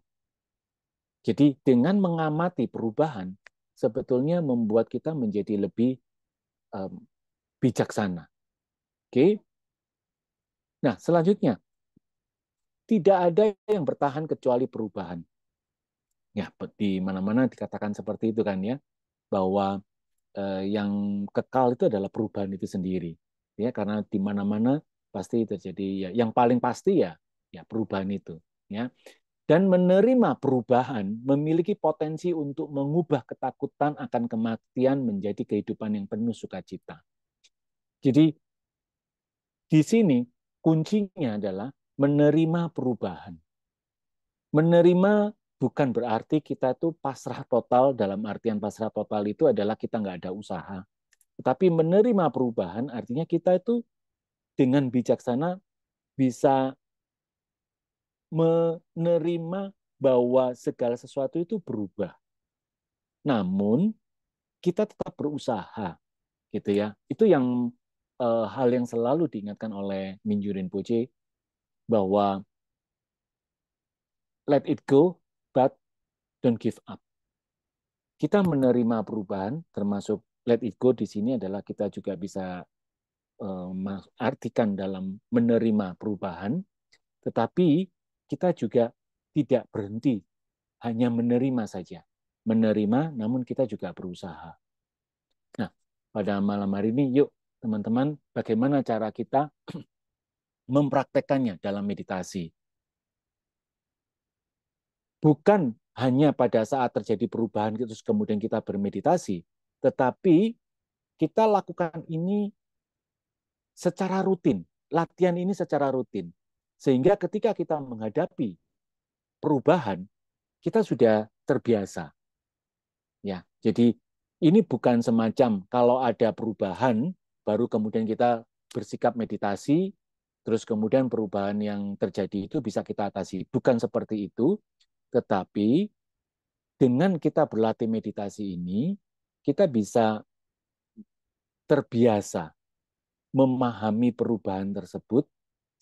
Jadi dengan mengamati perubahan, sebetulnya membuat kita menjadi lebih bijaksana. Oke? Nah, selanjutnya, tidak ada yang bertahan kecuali perubahan. Ya, di mana-mana dikatakan seperti itu kan ya, bahwa yang kekal itu adalah perubahan itu sendiri. Ya, karena di mana-mana pasti terjadi ya, yang paling pasti ya perubahan itu, ya. Dan menerima perubahan memiliki potensi untuk mengubah ketakutan akan kematian menjadi kehidupan yang penuh sukacita. Jadi di sini kuncinya adalah menerima perubahan. Menerima bukan berarti kita itu pasrah total, dalam artian pasrah total itu adalah kita nggak ada usaha. Tetapi menerima perubahan artinya kita itu dengan bijaksana bisa menerima bahwa segala sesuatu itu berubah. Namun kita tetap berusaha, gitu ya. Itu yang hal yang selalu diingatkan oleh Mingyur Rinpoche, bahwa let it go, but don't give up. Kita menerima perubahan, termasuk let it go di sini adalah kita juga bisa artikan dalam menerima perubahan, tetapi kita juga tidak berhenti hanya menerima saja. Menerima, namun kita juga berusaha. Nah, pada malam hari ini, yuk teman-teman, bagaimana cara kita mempraktekannya dalam meditasi. Bukan hanya pada saat terjadi perubahan, terus kemudian kita bermeditasi, tetapi kita lakukan ini secara rutin, latihan ini secara rutin. Sehingga ketika kita menghadapi perubahan, kita sudah terbiasa. Ya, jadi ini bukan semacam kalau ada perubahan, baru kemudian kita bersikap meditasi, terus kemudian perubahan yang terjadi itu bisa kita atasi. Bukan seperti itu, tetapi dengan kita berlatih meditasi ini, kita bisa terbiasa memahami perubahan tersebut,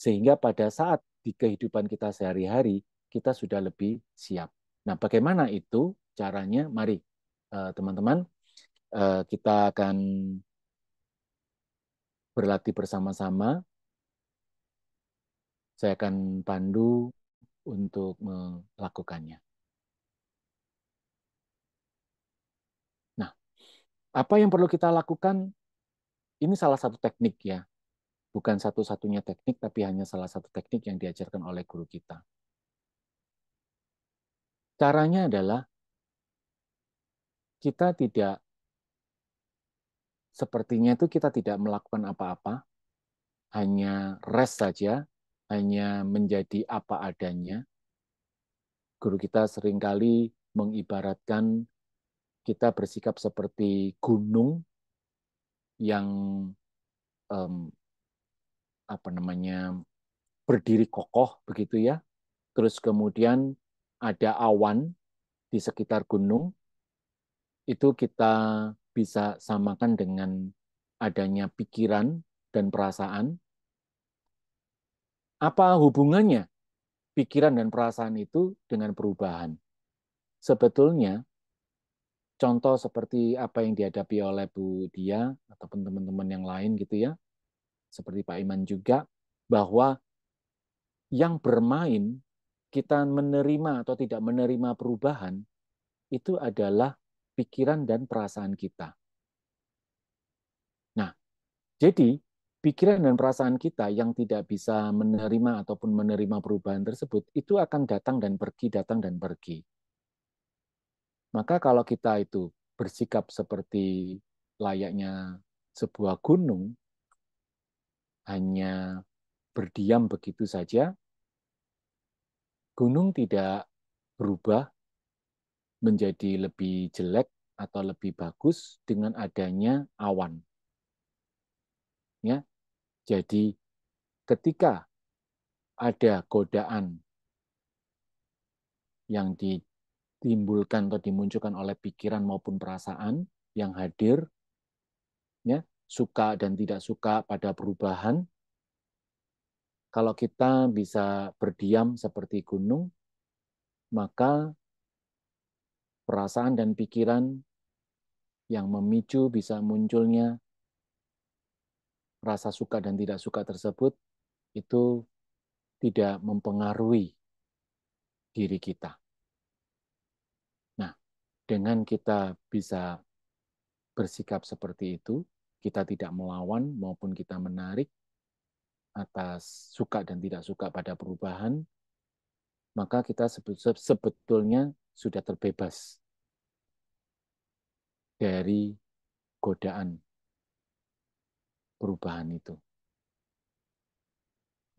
sehingga pada saat di kehidupan kita sehari-hari, kita sudah lebih siap. Nah, bagaimana itu caranya? Mari, teman-teman, kita akan berlatih bersama-sama. Saya akan pandu untuk melakukannya. Nah, apa yang perlu kita lakukan? Ini salah satu teknik ya. Bukan satu-satunya teknik, tapi hanya salah satu teknik yang diajarkan oleh guru kita. Caranya adalah kita tidak, sepertinya itu kita tidak melakukan apa-apa, hanya rest saja, hanya menjadi apa adanya. Guru kita seringkali mengibaratkan kita bersikap seperti gunung yang berdiri kokoh begitu ya. Terus kemudian ada awan di sekitar gunung, itu kita bisa samakan dengan adanya pikiran dan perasaan. Apa hubungannya pikiran dan perasaan itu dengan perubahan? Sebetulnya contoh seperti apa yang dihadapi oleh Bu Dia ataupun teman-teman yang lain gitu ya, seperti Pak Iman juga, bahwa yang bermain, kita menerima atau tidak menerima perubahan, itu adalah pikiran dan perasaan kita. Nah, jadi pikiran dan perasaan kita yang tidak bisa menerima ataupun menerima perubahan tersebut, itu akan datang dan pergi, datang dan pergi. Maka kalau kita itu bersikap seperti layaknya sebuah gunung, hanya berdiam begitu saja, gunung tidak berubah menjadi lebih jelek atau lebih bagus dengan adanya awan. Ya, jadi ketika ada godaan yang ditimbulkan atau dimunculkan oleh pikiran maupun perasaan, yang hadir, ya, suka dan tidak suka pada perubahan. Kalau kita bisa berdiam seperti gunung, maka perasaan dan pikiran yang memicu bisa munculnya rasa suka dan tidak suka tersebut itu tidak mempengaruhi diri kita. Nah, dengan kita bisa bersikap seperti itu, kita tidak melawan maupun kita menarik atas suka dan tidak suka pada perubahan, maka kita sebetulnya sudah terbebas dari godaan perubahan itu.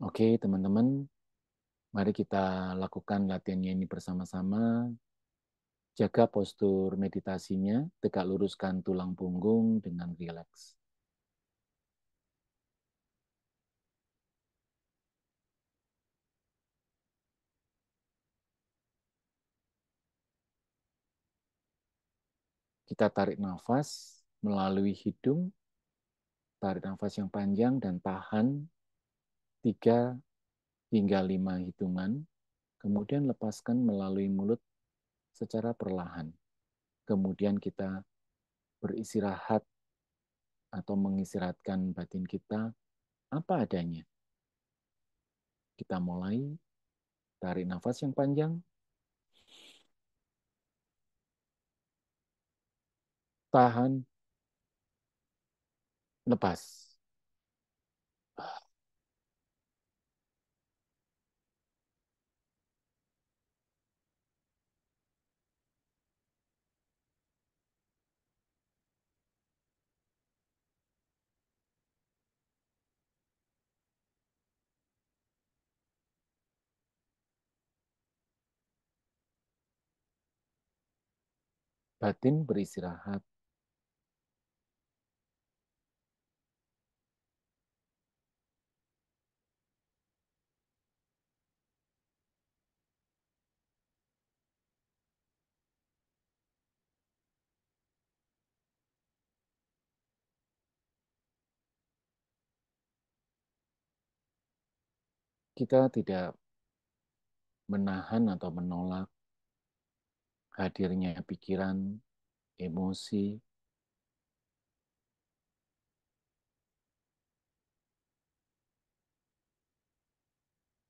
Oke, teman-teman, mari kita lakukan latihannya ini bersama-sama. Jaga postur meditasinya, tegak luruskan tulang punggung dengan rileks. Kita tarik nafas melalui hidung, tarik nafas yang panjang dan tahan 3 hingga 5 hitungan, kemudian lepaskan melalui mulut secara perlahan. Kemudian kita beristirahat atau mengistirahatkan batin kita apa adanya. Kita mulai, tarik nafas yang panjang, tahan, lepas. Batin beristirahat. Kita tidak menahan atau menolak hadirnya pikiran, emosi,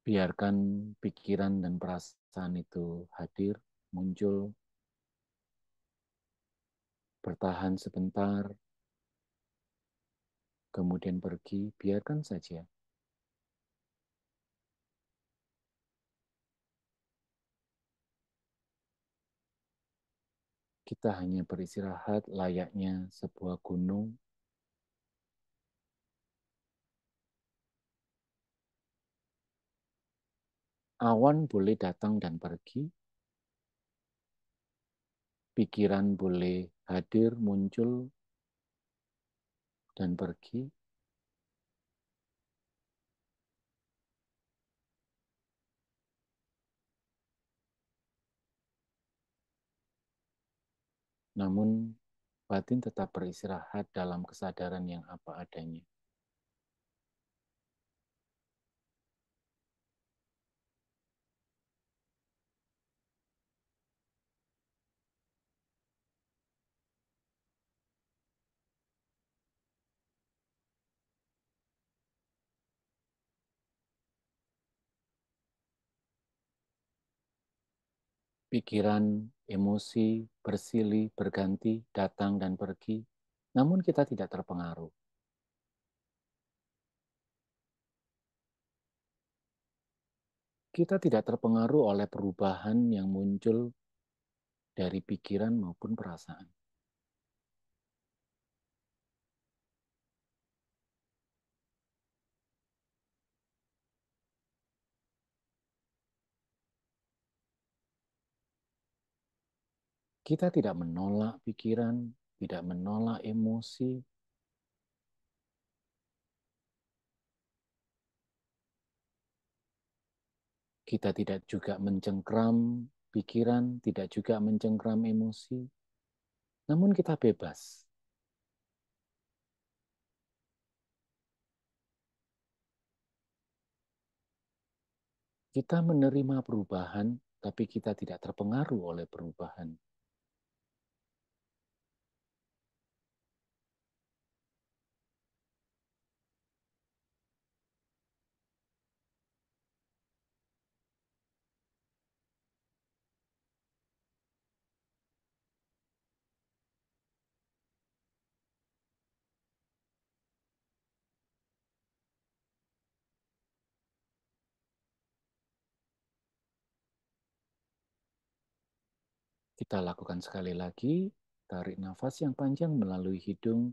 biarkan pikiran dan perasaan itu hadir, muncul, bertahan sebentar, kemudian pergi, biarkan saja. Kita hanya beristirahat layaknya sebuah gunung. Awan boleh datang dan pergi, pikiran boleh hadir, muncul, dan pergi. Namun, batin tetap beristirahat dalam kesadaran yang apa adanya. Pikiran, emosi, bersilih, berganti, datang dan pergi, namun kita tidak terpengaruh. Kita tidak terpengaruh oleh perubahan yang muncul dari pikiran maupun perasaan. Kita tidak menolak pikiran, tidak menolak emosi. Kita tidak juga mencengkram pikiran, tidak juga mencengkram emosi. namun kita bebas. Kita menerima perubahan, tapi kita tidak terpengaruh oleh perubahan. Kita lakukan sekali lagi, tarik nafas yang panjang melalui hidung,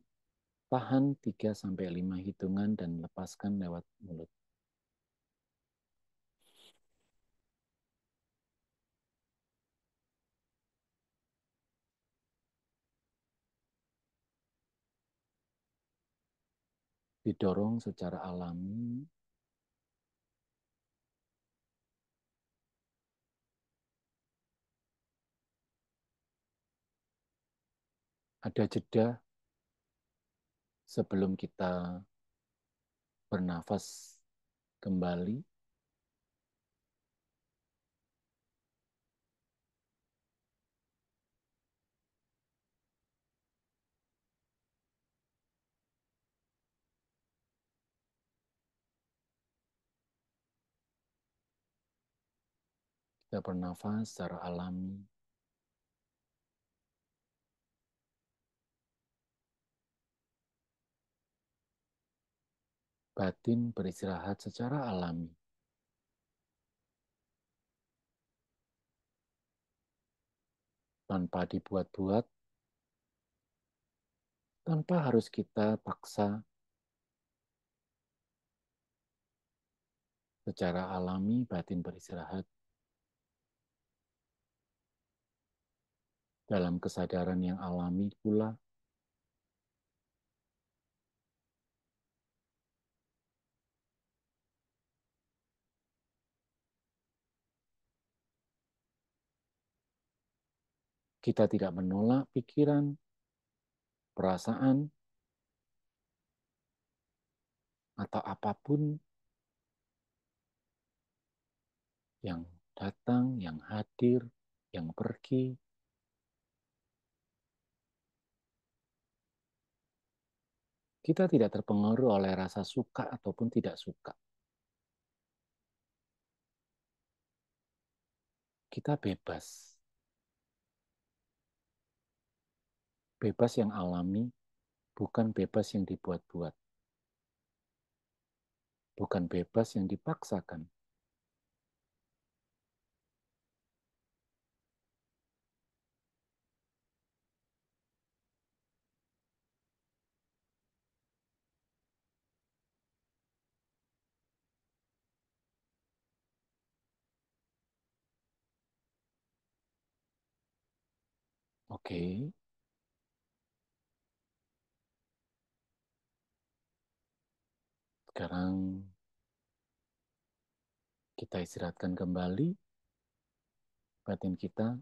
tahan 3-5 hitungan dan lepaskan lewat mulut. Didorong secara alami, ada jeda sebelum kita bernafas kembali. Kita bernafas secara alami. Batin beristirahat secara alami. Tanpa dibuat-buat, tanpa harus kita paksa, secara alami batin beristirahat dalam kesadaran yang alami pula. Kita tidak menolak pikiran, perasaan, atau apapun yang datang, yang hadir, yang pergi. Kita tidak terpengaruh oleh rasa suka ataupun tidak suka. Kita bebas. Bebas yang alami, bukan bebas yang dibuat-buat. Bukan bebas yang dipaksakan. Oke. Sekarang kita istirahatkan kembali batin kita.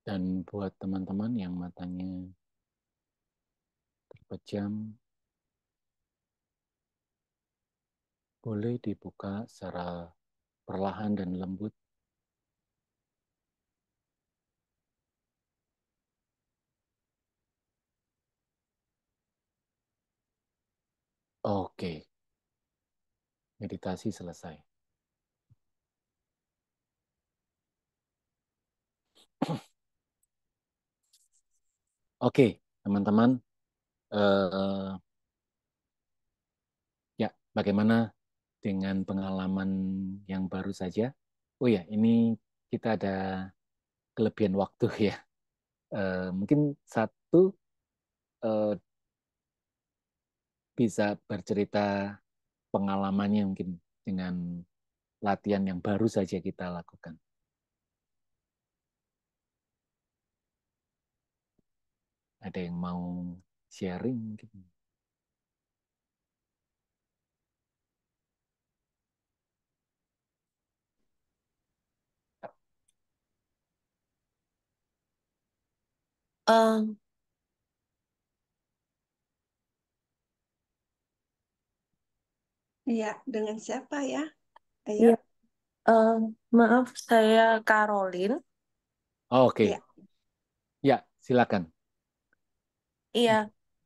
Dan buat teman-teman yang matanya terpejam, boleh dibuka secara perlahan dan lembut. Oke, meditasi selesai. Oke, teman-teman, eh, ya, bagaimana dengan pengalaman yang baru saja? Oh ya, ini kita ada kelebihan waktu ya. Mungkin satu eh, bisa bercerita pengalamannya mungkin dengan latihan yang baru saja kita lakukan. Ada yang mau sharing mungkin? Eh, Iya, dengan siapa ya? Ayo. iya, eh, maaf, saya Karolin. Oke, Iya. ya silakan. Iya,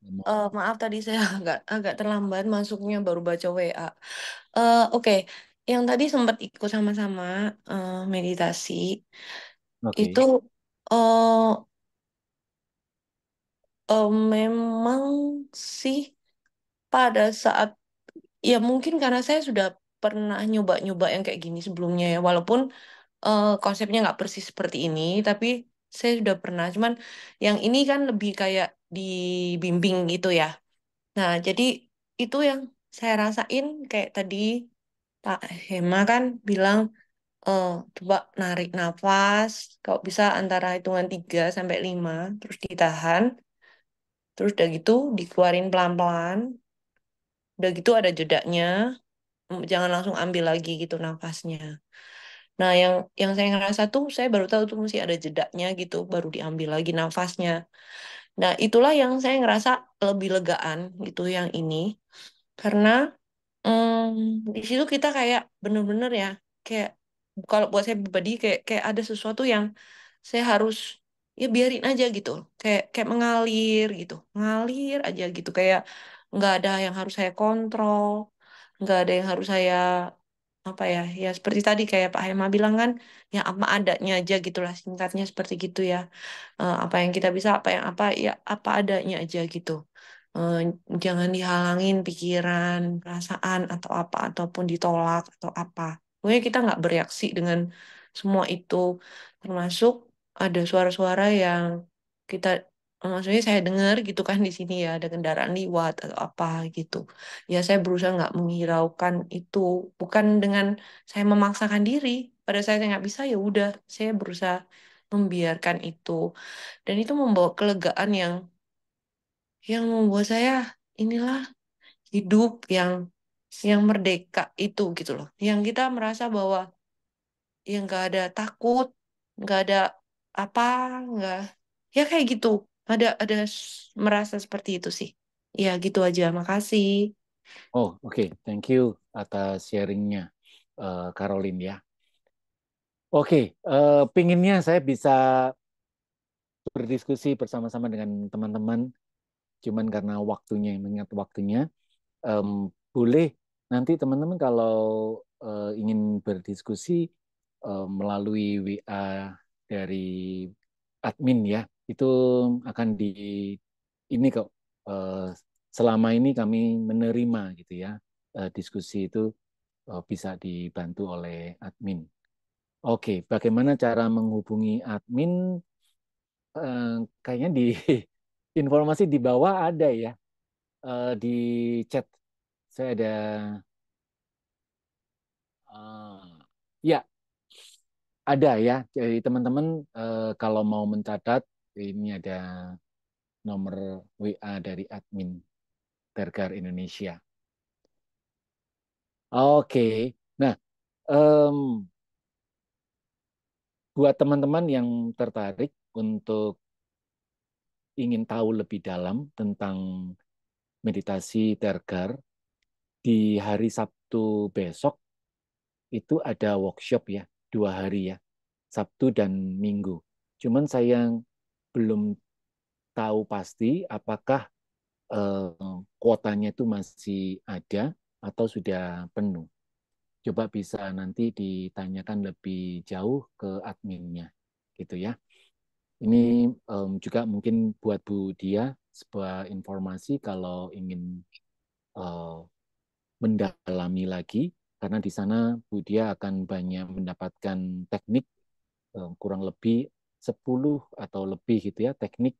Mau- maaf tadi saya agak agak terlambat masuknya baru baca WA. Oke, yang tadi sempat ikut sama-sama meditasi Oke, itu eh memang sih pada saat ya mungkin karena saya sudah pernah nyoba-nyoba yang kayak gini sebelumnya ya, walaupun konsepnya nggak persis seperti ini, tapi saya sudah pernah. Cuman yang ini kan lebih kayak dibimbing gitu ya. Nah, jadi itu yang saya rasain kayak tadi Pak Hema kan bilang, eh coba narik nafas, kalau bisa antara hitungan 3 sampai 5 terus ditahan, terus udah gitu dikeluarin pelan-pelan, udah gitu ada jedanya, jangan langsung ambil lagi gitu nafasnya. Nah, yang saya ngerasa tuh, saya baru tahu tuh mesti ada jedanya gitu, baru diambil lagi nafasnya. Nah, itulah yang saya ngerasa lebih legaan gitu yang ini. Karena di situ kita kayak bener-bener ya, kayak kalau buat saya pribadi kayak kayak ada sesuatu yang saya harus ya biarin aja gitu, kayak kayak mengalir gitu, mengalir aja gitu, kayak nggak ada yang harus saya kontrol, nggak ada yang harus saya apa ya, ya seperti tadi kayak Pak Hema bilang kan, ya apa adanya aja gitulah singkatnya seperti gitu ya. Apa yang kita bisa, apa yang apa ya apa adanya aja gitu. Eh, jangan dihalangin pikiran, perasaan atau apa ataupun ditolak atau apa. Pokoknya kita nggak bereaksi dengan semua itu, termasuk ada suara-suara yang kita maksudnya saya dengar gitu kan di sini ya ada kendaraan liwat atau apa gitu. Ya saya berusaha nggak menghiraukan itu, bukan dengan saya memaksakan diri. Pada saat saya nggak bisa ya udah, saya berusaha membiarkan itu dan itu membawa kelegaan yang membuat saya inilah hidup yang merdeka itu gitu loh. Yang kita merasa bahwa yang nggak ada takut, nggak ada apa, nggak ya kayak gitu. Merasa seperti itu sih. Ya gitu aja. Makasih. oh oke, thank you atas sharingnya, Caroline ya. Oke, pinginnya saya bisa berdiskusi bersama-sama dengan teman-teman, cuman karena waktunya, mengingat waktunya, em, boleh nanti teman-teman kalau ingin berdiskusi melalui WA dari admin ya, itu akan di ini kok selama ini kami menerima gitu ya, diskusi itu bisa dibantu oleh admin. Oke, bagaimana cara menghubungi admin? Eh, Kayaknya di informasi di bawah ada ya, di chat saya ada. Ya, ada ya. Jadi teman-teman kalau mau mencatat, ini ada nomor WA dari admin Tergar Indonesia. Oke. Nah, em, buat teman-teman yang tertarik untuk ingin tahu lebih dalam tentang meditasi Tergar, di hari Sabtu besok itu ada workshop ya, 2 hari ya, Sabtu dan Minggu. Cuman saya belum tahu pasti apakah kuotanya itu masih ada atau sudah penuh. Coba bisa nanti ditanyakan lebih jauh ke adminnya, gitu ya. Ini juga mungkin buat Bu Dia sebuah informasi kalau ingin eh, mendalami lagi, karena di sana Bu Dia akan banyak mendapatkan teknik kurang lebih 10 atau lebih gitu ya, teknik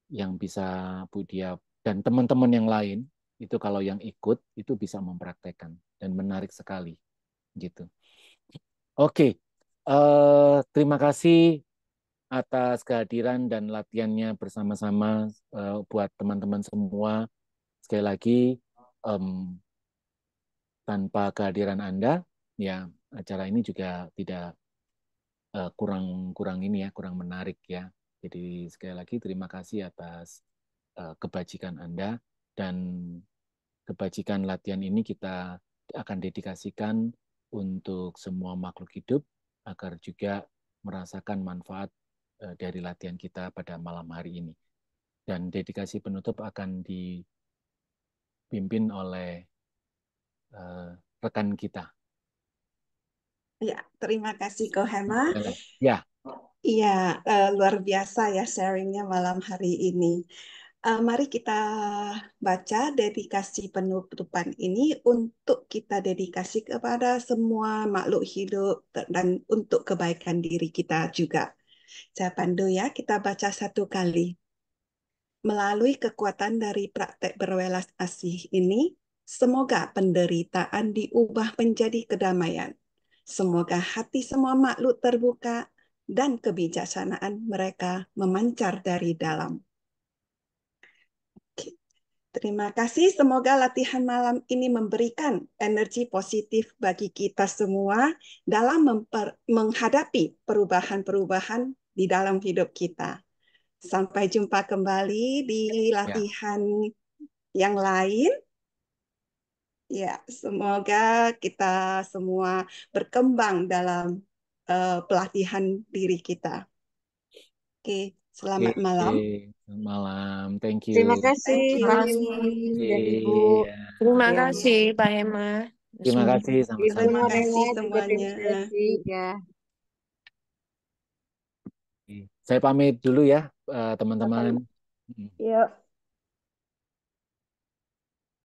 yang bisa Bu Dia dan teman-teman yang lain itu kalau yang ikut itu bisa mempraktekkan dan menarik sekali gitu. Oke, terima kasih atas kehadiran dan latihannya bersama-sama buat teman-teman semua. Sekali lagi, em, tanpa kehadiran Anda, ya acara ini juga tidak kurang kurang ini ya, kurang menarik ya. Jadi sekali lagi terima kasih atas kebajikan Anda, dan kebajikan latihan ini kita akan dedikasikan untuk semua makhluk hidup agar juga merasakan manfaat dari latihan kita pada malam hari ini. Dan dedikasi penutup akan dipimpin oleh rekan kita. Ya, terima kasih Kohema. Ya, Iya, luar biasa ya sharingnya malam hari ini. Mari kita baca dedikasi penutupan ini untuk kita dedikasi kepada semua makhluk hidup dan untuk kebaikan diri kita juga. Saya pandu ya, kita baca satu kali. Melalui kekuatan dari praktek berwelas asih ini, semoga penderitaan diubah menjadi kedamaian. Semoga hati semua makhluk terbuka dan kebijaksanaan mereka memancar dari dalam. Terima kasih. Semoga latihan malam ini memberikan energi positif bagi kita semua dalam menghadapi perubahan-perubahan di dalam hidup kita. Sampai jumpa kembali di latihan yang lain. Ya, semoga kita semua berkembang dalam pelatihan diri kita. Oke, selamat malam. Selamat malam. Thank Terima you. kasih Thank you. Pak Hemi dan Ibu. Iya. Terima Ya, kasih Pak Emma. Terima kasih sama-sama. Terima Ibu kasih Nela juga terima semuanya. kasih ya. Saya pamit dulu ya, teman-teman. Yuk.